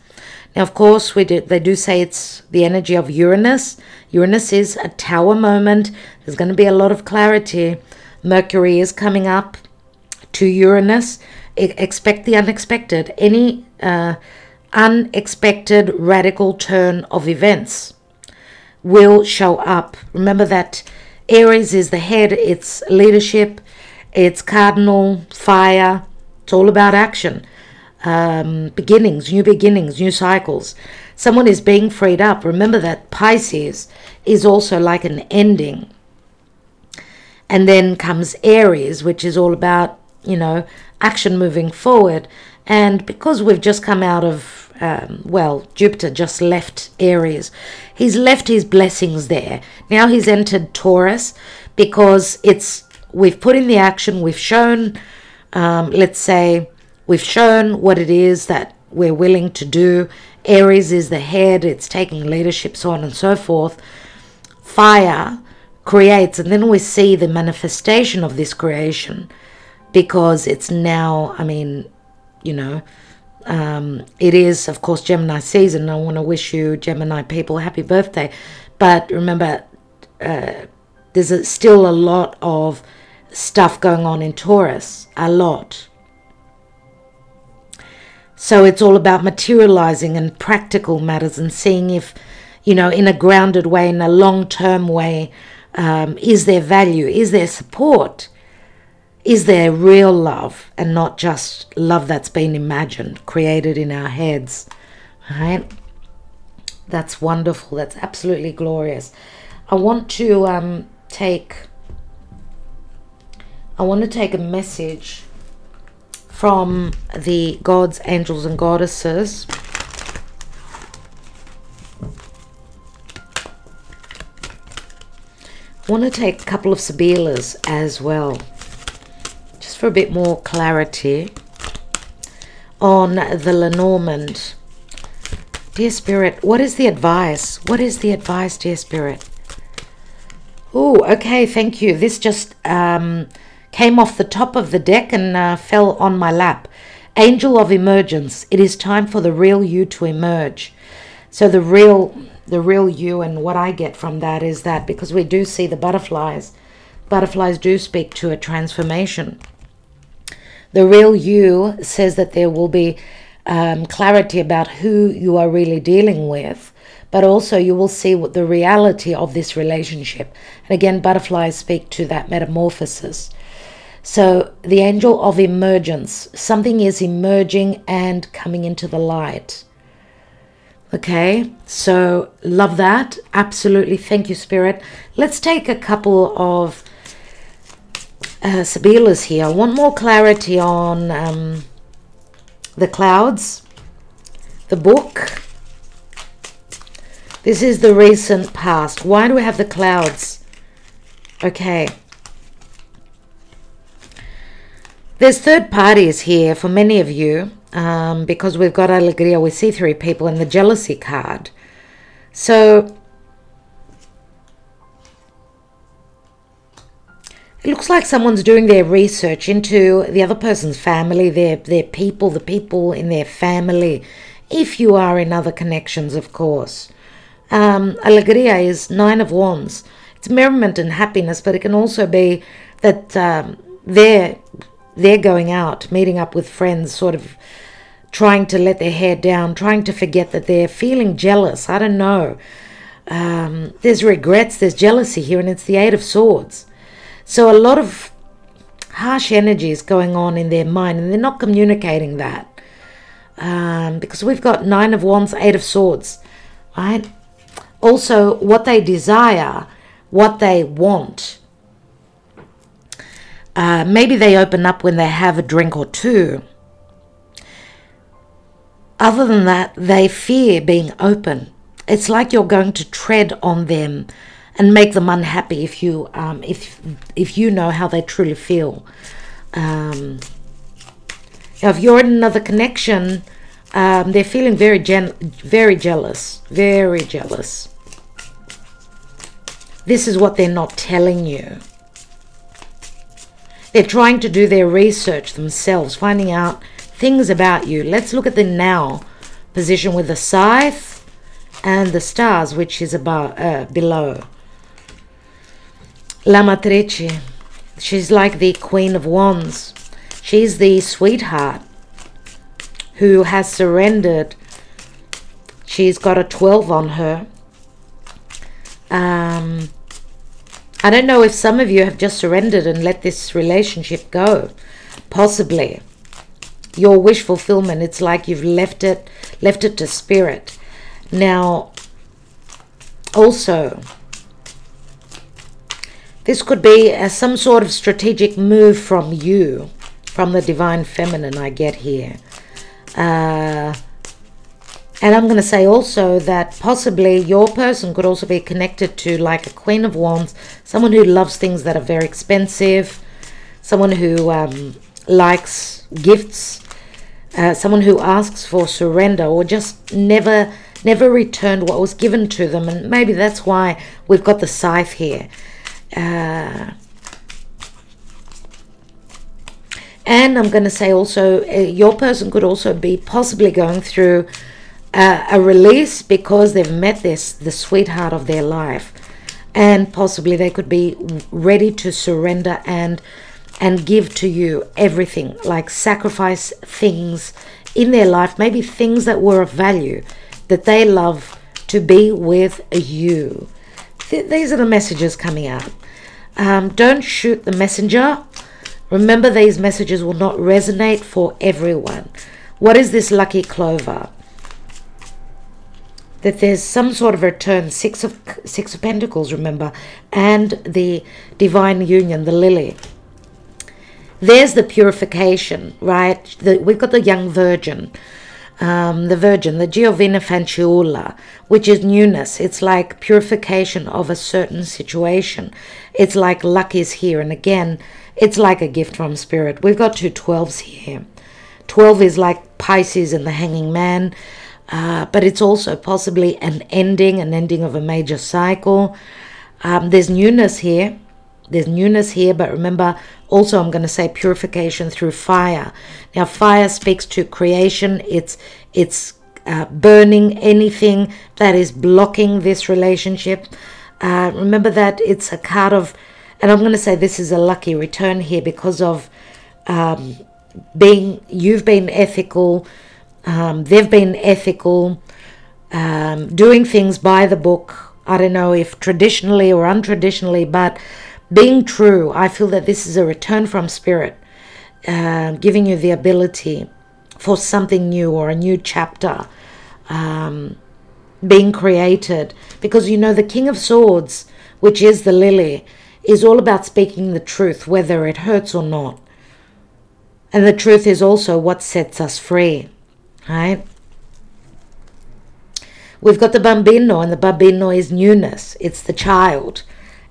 Now, of course, they do say it's the energy of Uranus. Uranus is a tower moment. There's going to be a lot of clarity. Mercury is coming up to Uranus. Expect the unexpected. Any unexpected radical turn of events will show up. Remember that Aries is the head. It's leadership. It's cardinal fire. It's all about action. Beginnings, new cycles. Someone is being freed up. Remember that Pisces is also like an ending. And then comes Aries, which is all about, you know, action moving forward. And because we've just come out of, well, Jupiter just left Aries. He's left his blessings there. Now he's entered Taurus because we've put in the action. We've shown, let's say, we've shown what it is that we're willing to do. Aries is the head. It's taking leadership, so on and so forth. Fire creates, and then we see the manifestation of this creation because it's now, I mean, you know, it is, of course, Gemini season. I want to wish you, Gemini people, happy birthday. But remember, there's still a lot of stuff going on in Taurus. A lot. So it's all about materializing and practical matters and seeing if, you know, in a grounded way, in a long-term way, is there value? Is there support? Is there real love and not just love that's been imagined, created in our heads? Right? That's wonderful. That's absolutely glorious. I want to take a message from the gods, angels, and goddesses. I want to take a couple of Sibilas as well, just for a bit more clarity on the Lenormand. Dear Spirit, what is the advice? What is the advice, dear Spirit? Oh, okay, thank you. This just came off the top of the deck and fell on my lap. Angel of emergence. It is time for the real you to emerge. So the real you, and what I get from that is that because we do see the butterflies do speak to a transformation. The real you says that there will be clarity about who you are really dealing with, but also you will see what the reality of this relationship. And again, butterflies speak to that metamorphosis. So the angel of emergence, something is emerging and coming into the light. Okay, so love that. Absolutely. Thank you, Spirit. Let's take a couple of Sibilas here. I want more clarity on the clouds, the book. This is the recent past. Why do we have the clouds? Okay. There's third parties here for many of you because we've got Alegria, we see three people, and the jealousy card. So it looks like someone's doing their research into the other person's family, their people, the people in their family, if you are in other connections, of course. Alegria is 9 of Wands. It's merriment and happiness, but it can also be that they're going out, meeting up with friends, sort of trying to let their hair down, trying to forget that they're feeling jealous. I don't know. There's regrets, there's jealousy here, and it's the 8 of Swords. So a lot of harsh energies going on in their mind, and they're not communicating that. Because we've got 9 of Wands, 8 of Swords, right? Also, what they desire, what they want. Maybe they open up when they have a drink or two. Other than that, they fear being open. It's like you're going to tread on them and make them unhappy if you know how they truly feel. If you're in another connection, they're feeling very jealous, very jealous. This is what they're not telling you. They're trying to do their research themselves, finding out things about you. Let's look at the now position with the scythe and the stars, which is about below. L'Amatrice, she's like the Queen of Wands. She's the sweetheart who has surrendered. She's got a 12 on her. I don't know if some of you have just surrendered and let this relationship go. Possibly. Your wish fulfillment, it's like you've left it to spirit. Now, also, this could be some sort of strategic move from you, from the Divine Feminine I get here. And I'm going to say also that possibly your person could also be connected to like a Queen of Wands, someone who loves things that are very expensive, someone who likes gifts, someone who asks for surrender or just never returned what was given to them. And maybe that's why we've got the scythe here. And I'm going to say also your person could also be possibly going through a release because they've met the sweetheart of their life, and possibly they could be ready to surrender and give to you everything, like sacrifice things in their life, maybe things that were of value that they love, to be with you. These are the messages coming out. Don't shoot the messenger. Remember, these messages will not resonate for everyone. What is this lucky clover? That there's some sort of return. Six of Pentacles, remember, and the divine union, the lily. There's the purification, right? We've got the young virgin, the Giovina Fanciulla, which is newness. It's like purification of a certain situation. It's like luck is here, and again, it's like a gift from spirit. We've got 2 12s here. 12 is like Pisces and the Hanging Man. But it's also possibly an ending of a major cycle. There's newness here. But remember, also I'm going to say purification through fire. Now, fire speaks to creation. It's burning anything that is blocking this relationship. Remember that it's a card of, and I'm going to say this is a lucky return here because of you've been ethical. They've been ethical, doing things by the book. I don't know if traditionally or untraditionally, but being true. I feel that this is a return from spirit, giving you the ability for something new or a new chapter being created. Because, you know, the King of Swords, which is the lily, is all about speaking the truth, whether it hurts or not. And the truth is also what sets us free. Right? We've got the bambino, and the bambino is newness. It's the child.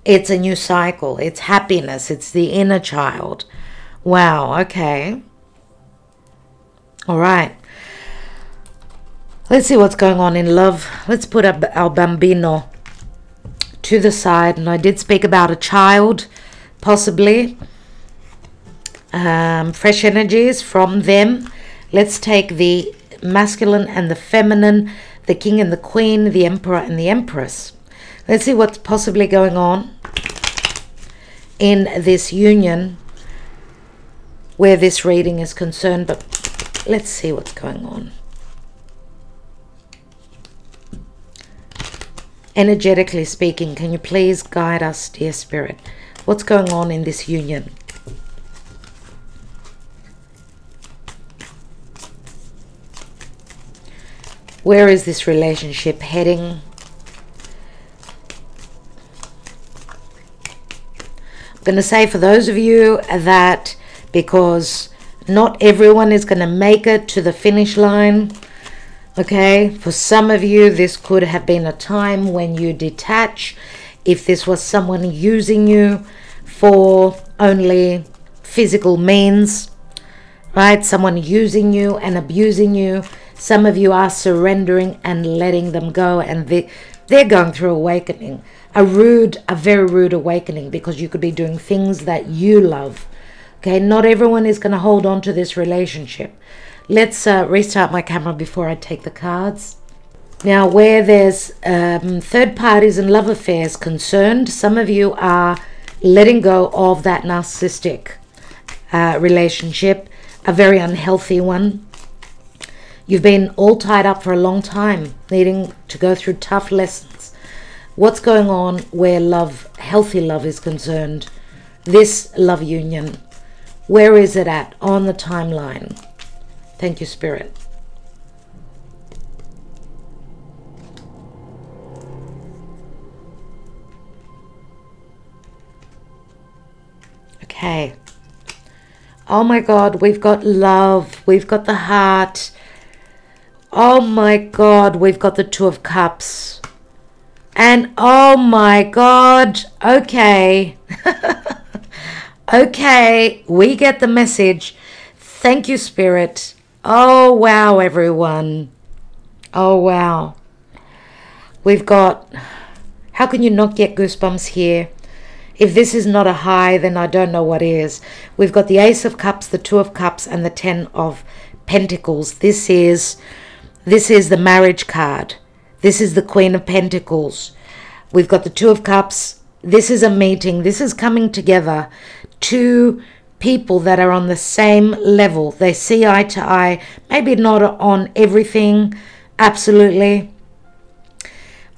It's a new cycle. It's happiness. It's the inner child. Wow, okay. All right. Let's see what's going on in love. Let's put our bambino to the side. And I did speak about a child, possibly. Fresh energies from them. Let's take the masculine and the feminine, the king and the queen, the emperor and the empress. Let's see what's possibly going on in this union where this reading is concerned, but let's see what's going on. Energetically speaking, can you please guide us, dear spirit? What's going on in this union? Where is this relationship heading? I'm going to say for those of you that, because not everyone is going to make it to the finish line, okay? For some of you, this could have been a time when you detach. If this was someone using you for only physical means, right? Someone using you and abusing you. Some of you are surrendering and letting them go, and they're going through awakening. A very rude awakening, because you could be doing things that you love. Okay, not everyone is going to hold on to this relationship. Let's restart my camera before I take the cards. Now, where there's third parties and love affairs concerned, some of you are letting go of that narcissistic relationship, a very unhealthy one. You've been all tied up for a long time, needing to go through tough lessons. What's going on where love, healthy love is concerned? This love union, where is it at on the timeline? Thank you, Spirit. Okay. Oh my God, we've got love. We've got the heart. Oh my God, we've got the Two of Cups. And oh my God, okay. Okay, we get the message. Thank you, Spirit. Oh, wow, everyone. Oh, wow. We've got, how can you not get goosebumps here? If this is not a high, then I don't know what is. We've got the Ace of Cups, the Two of Cups, and the Ten of Pentacles. This is the marriage card. This is the Queen of Pentacles. We've got the Two of Cups. This is a meeting. This is coming together. Two people that are on the same level. They see eye to eye. Maybe not on everything. Absolutely.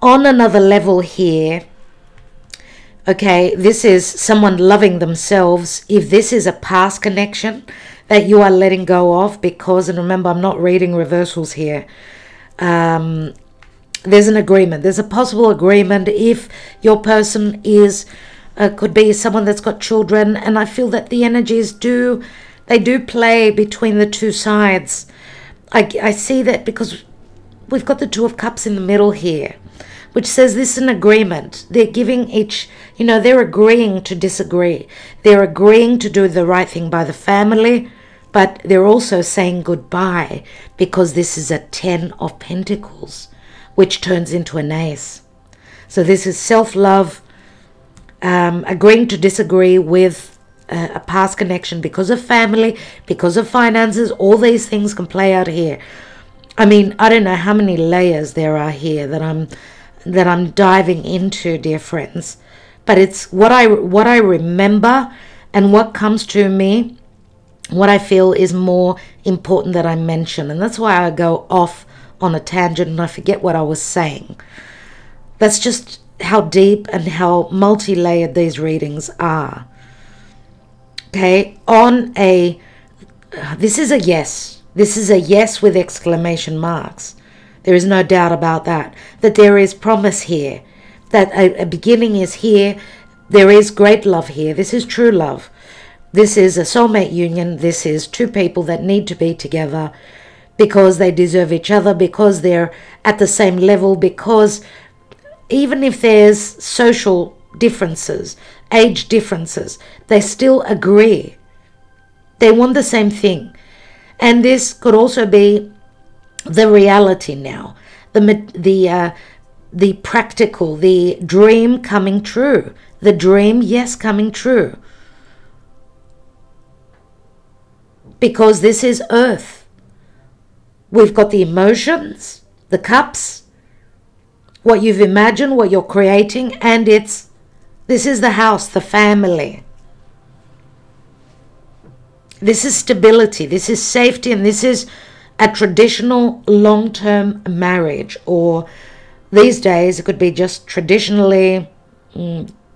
On another level here. Okay, this is someone loving themselves. If this is a past connection that you are letting go of, because, and remember, I'm not reading reversals here. There's an agreement. There's a possible agreement if your person is, could be someone that's got children. And I feel that the energies do play between the two sides. I see that because we've got the Two of Cups in the middle here, which says this is an agreement. They're giving each, they're agreeing to disagree. They're agreeing to do the right thing by the family, but they're also saying goodbye because this is a Ten of Pentacles, which turns into an Ace. So this is self-love, agreeing to disagree with a past connection because of family, because of finances. All these things can play out here. I mean, I don't know how many layers there are here that I'm diving into, dear friends. But it's what I remember and what comes to me, what I feel is more important that I mention. And that's why I go off on a tangent and I forget what I was saying. That's just how deep and how multi-layered these readings are. Okay, this is a yes. This is a yes with exclamation marks. There is no doubt about that. That there is promise here. That a beginning is here. There is great love here. This is true love. This is a soulmate union. This is two people that need to be together because they deserve each other, because they're at the same level, because even if there's social differences, age differences, they still agree. They want the same thing. And this could also be the reality now, the practical, the dream coming true. The dream, yes, coming true. Because this is earth. We've got the emotions, the cups, what you've imagined, what you're creating, and this is the house, the family. This is stability, this is safety, and this is a traditional long-term marriage. Or these days it could be just traditionally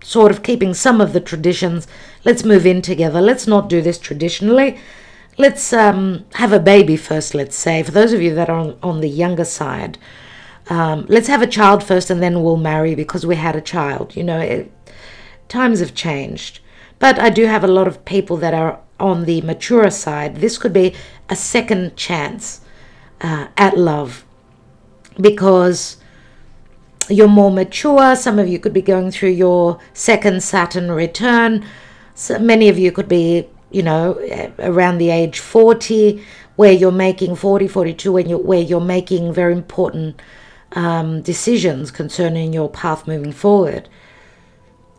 sort of keeping some of the traditions. Let's move in together. Let's not do this traditionally. Let's have a baby first, let's say. For those of you that are on the younger side, let's have a child first and then we'll marry because we had a child. Times have changed. But I do have a lot of people that are on the mature side. This could be a second chance at love because you're more mature. Some of you could be going through your second Saturn return. So many of you could be, around the age 40, where you're making 40, 42, where you're making very important decisions concerning your path moving forward.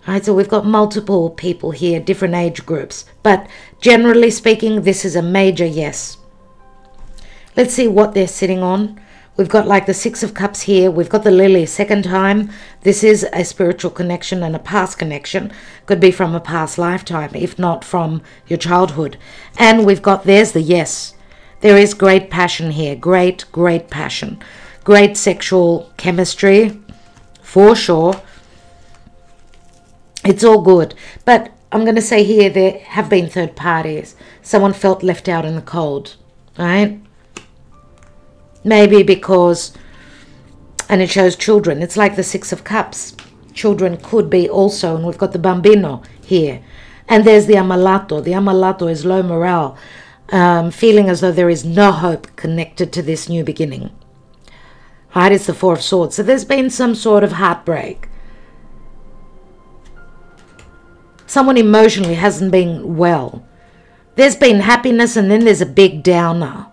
All right, so we've got multiple people here, different age groups. But generally speaking, this is a major yes. Let's see what they're sitting on. We've got like the Six of Cups here. We've got the Lily, second time. This is a spiritual connection and a past connection. Could be from a past lifetime, if not from your childhood. And we've got, there's the yes. There is great passion here. Great, great passion. Great sexual chemistry, for sure. It's all good. But I'm going to say here, there have been third parties. Someone felt left out in the cold, right? Maybe because, and it shows children. It's like the Six of Cups. Children could be also, and we've got the Bambino here. And there's the Amalato. The Amalato is low morale, feeling as though there is no hope connected to this new beginning. Right, it's the Four of Swords. So there's been some sort of heartbreak. Someone emotionally hasn't been well. There's been happiness and then there's a big downer.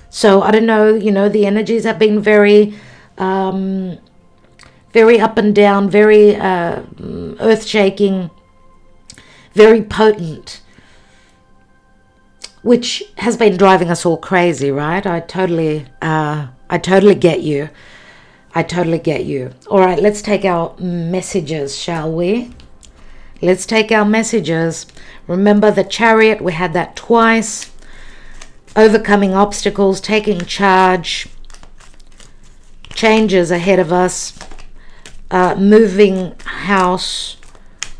So I don't know, you know, the energies have been very, very up and down, very earth-shaking, very potent, which has been driving us all crazy, right? I totally get you. I totally get you. All right, let's take our messages, shall we? Let's take our messages. Remember the Chariot, we had that twice. Overcoming obstacles, taking charge, changes ahead of us, moving house,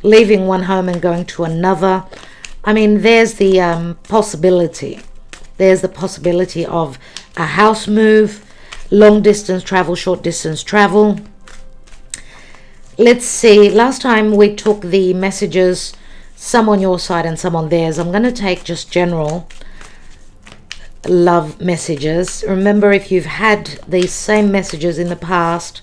leaving one home and going to another. I mean, there's the possibility. There's the possibility of a house move, long distance travel, short distance travel. Let's see, last time we took the messages, some on your side and some on theirs. I'm going to take just general love messages. Remember, if you've had these same messages in the past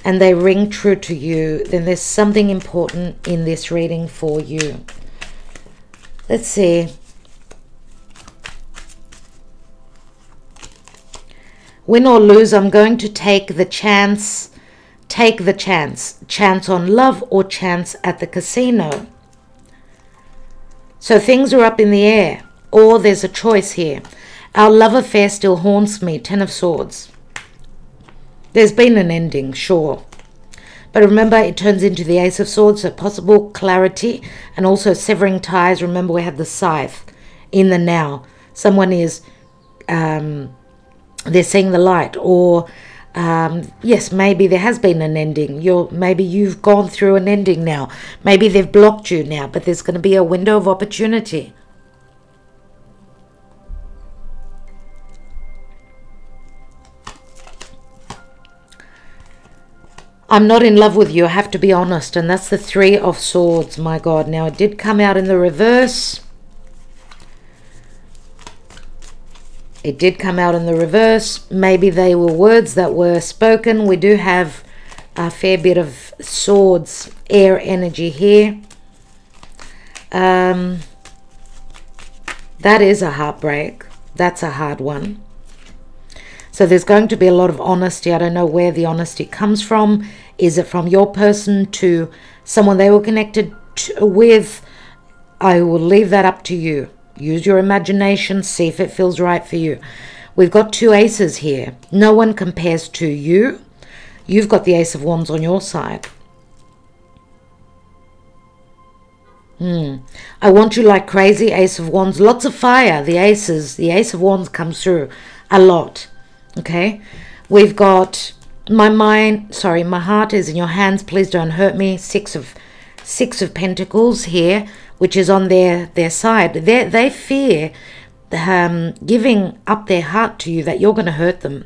and they ring true to you, then there's something important in this reading for you. Let's see. Win or lose, I'm going to take the chance. Take the chance. Chance on love or chance at the casino. So things are up in the air. Or there's a choice here. Our love affair still haunts me. Ten of Swords. There's been an ending, sure. But remember, it turns into the Ace of Swords. So possible clarity and also severing ties. Remember, we have the Scythe in the now. Someone is, they're seeing the light. Or, yes, maybe there has been an ending. Maybe you've gone through an ending now. Maybe they've blocked you now. But there's going to be a window of opportunity. I'm not in love with you, I have to be honest. And that's the Three of Swords, my God. Now, it did come out in the reverse. It did come out in the reverse. Maybe they were words that were spoken. We do have a fair bit of swords, air energy here. That is a heartbreak. That's a hard one. So there's going to be a lot of honesty. I don't know where the honesty comes from. Is it from your person to someone they were connected with? I will leave that up to you. Use your imagination. See if it feels right for you. We've got two aces here. No one compares to you. You've got the Ace of Wands on your side. I want you like crazy. Ace of Wands. Lots of fire. The Ace of Wands comes through a lot. Okay, we've got my heart is in your hands, please don't hurt me. Six of Pentacles here, which is on their side. They fear giving up their heart to you, that you're going to hurt them.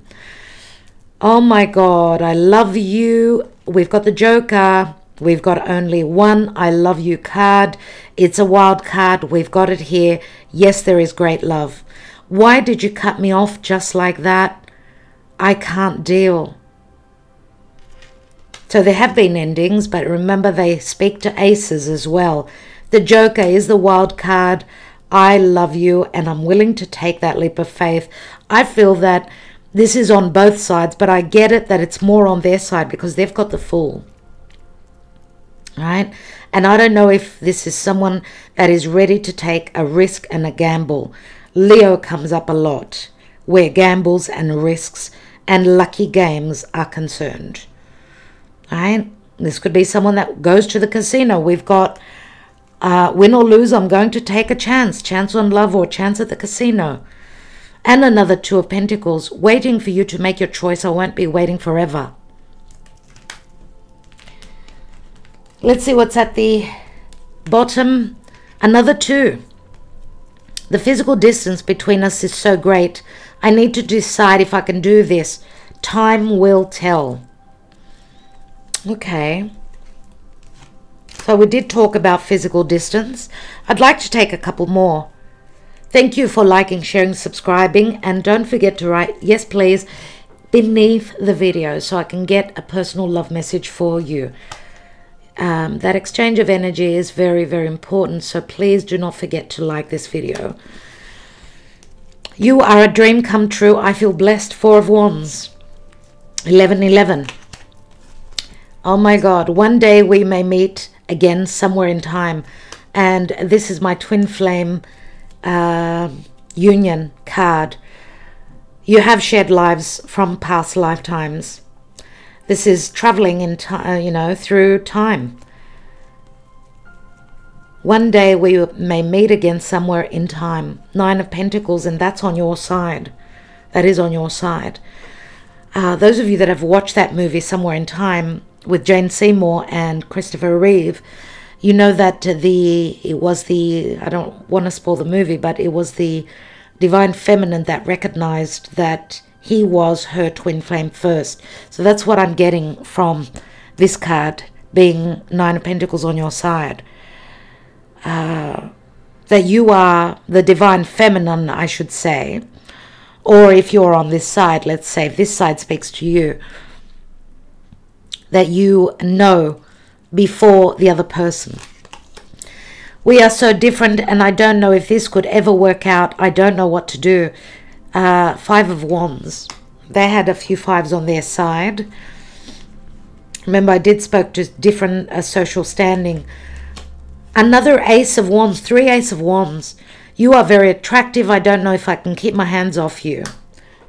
Oh my God, I love you. We've got the Joker. We've got only one I love you card. It's a wild card. We've got it here. Yes, there is great love. Why did you cut me off just like that? I can't deal. So there have been endings, but remember they speak to aces as well. The Joker is the wild card. I love you and I'm willing to take that leap of faith. I feel that this is on both sides, but I get it that it's more on their side because they've got the Fool. Right? And I don't know if this is someone that is ready to take a risk and a gamble. Leo comes up a lot. where gambles and risks and lucky games are concerned. All right? This could be someone that goes to the casino. We've got win or lose, I'm going to take a chance. Chance on love or chance at the casino. And another Two of Pentacles, waiting for you to make your choice. I won't be waiting forever. Let's see what's at the bottom. Another 2. The physical distance between us is so great. I need to decide if I can do this. Time will tell. Okay. So we did talk about physical distance. I'd like to take a couple more. Thank you for liking, sharing, subscribing, and don't forget to write yes please beneath the video so I can get a personal love message for you. That exchange of energy is very, very important, so please do not forget to like this video. You are a dream come true. I feel blessed. 4 of Wands. 1111. Oh my God. One day we may meet again somewhere in time. And this is my twin flame union card. You have shared lives from past lifetimes. This is traveling in time, through time. One day we may meet again somewhere in time. 9 of Pentacles, and that's on your side. That is on your side. Those of you that have watched that movie Somewhere in Time with Jane Seymour and Christopher Reeve, you know that it was the, I don't want to spoil the movie, but it was the divine feminine that recognized that he was her twin flame first. So that's what I'm getting from this card, being 9 of Pentacles on your side. That you are the divine feminine, I should say. Or if you're on this side, let's say if this side speaks to you, that you know before the other person. We are so different, and I don't know if this could ever work out. I don't know what to do. 5 of Wands. They had a few 5s on their side. Remember, I did spoke to different social standing. Another Ace of Wands. 3 Ace of Wands. You are very attractive. I don't know if I can keep my hands off you.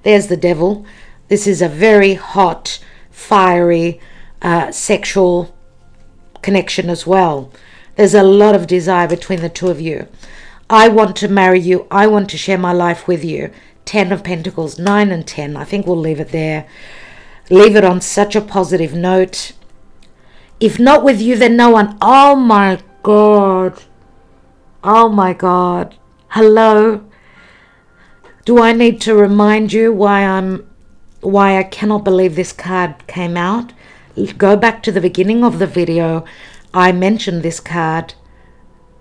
There's the Devil. This is a very hot, fiery, sexual connection as well. There's a lot of desire between the two of you. I want to marry you. I want to share my life with you. 10 of Pentacles, 9 and 10. I think we'll leave it there. Leave it on such a positive note. If not with you, then no one. Oh my God. Oh my God. Hello. Do I need to remind you why I cannot believe this card came out? Go back to the beginning of the video. I mentioned this card.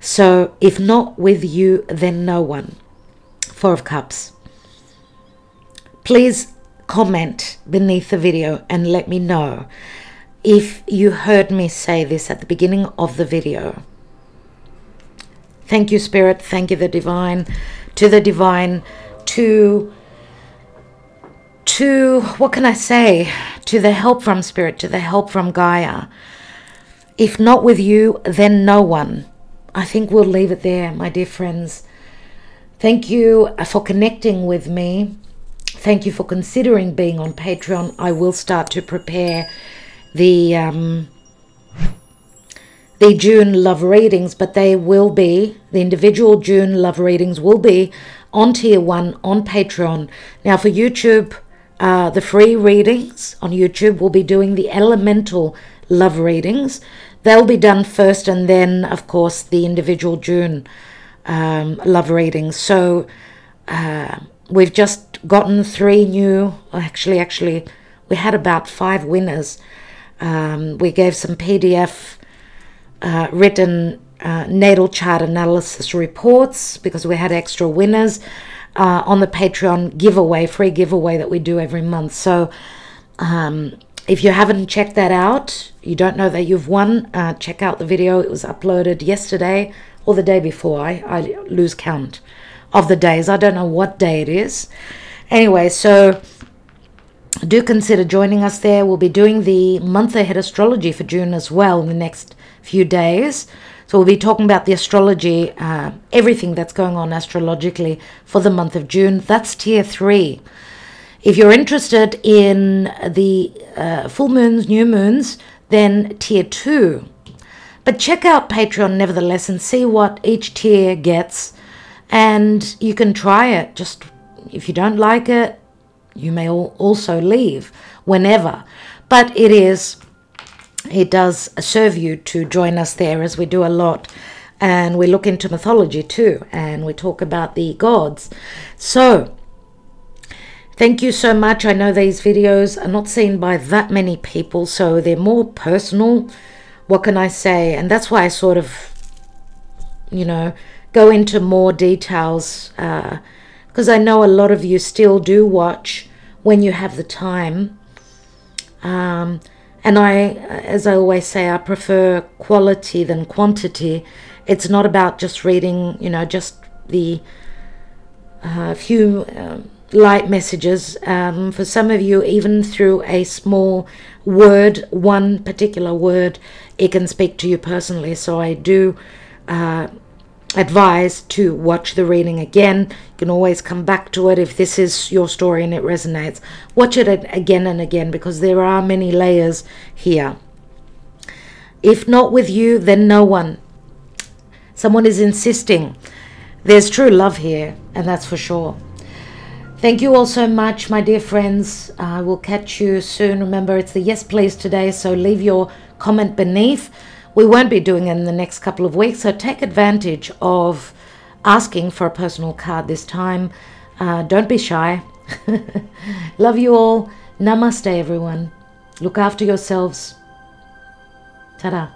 So if not with you, then no one. 4 of Cups. Please comment beneath the video and let me know if you heard me say this at the beginning of the video. Thank you, Spirit. Thank you, the Divine. To the Divine. To what can I say? To the help from Spirit. To the help from Gaia. If not with you, then no one. I think we'll leave it there, my dear friends. Thank you for connecting with me. Thank you for considering being on Patreon. I will start to prepare the June love readings, but they will be, the individual June love readings will be on Tier 1 on Patreon. Now for YouTube, the free readings on YouTube will be doing the elemental love readings. They'll be done first, and then of course the individual June love readings. So we've just gotten 3 new, actually we had about 5 winners. We gave some PDF written natal chart analysis reports because we had extra winners on the Patreon giveaway, free giveaway that we do every month. So if you haven't checked that out, you don't know that you've won, check out the video. It was uploaded yesterday or the day before. I lose count of the days. I don't know what day it is. Anyway, so do consider joining us there. We'll be doing the month ahead astrology for June as well in the next few days. So we'll be talking about the astrology, everything that's going on astrologically for the month of June. That's tier 3. If you're interested in the full moons, new moons, then tier 2. But check out Patreon nevertheless and see what each tier gets. And you can try it. Just if you don't like it, you may also leave whenever. But it does serve you to join us there, as we do a lot. And we look into mythology too. And we talk about the gods. So thank you so much. I know these videos are not seen by that many people, so they're more personal. What can I say? And that's why I sort of, go into more details, because I know a lot of you still do watch when you have the time. And as I always say, I prefer quality than quantity. It's not about just reading, just the few light messages. For some of you, even through a small word, one particular word, it can speak to you personally. So I do advise to watch the reading again. You can always come back to it if this is your story and it resonates. Watch it again and again, because there are many layers here. If not with you, then no one. Someone is insisting. There's true love here, and that's for sure. Thank you all so much, my dear friends. I will catch you soon. Remember, it's the yes please today, so leave your comment beneath. We won't be doing it in the next couple of weeks, so take advantage of asking for a personal card this time. Don't be shy. Love you all. Namaste, everyone. Look after yourselves. Ta-da.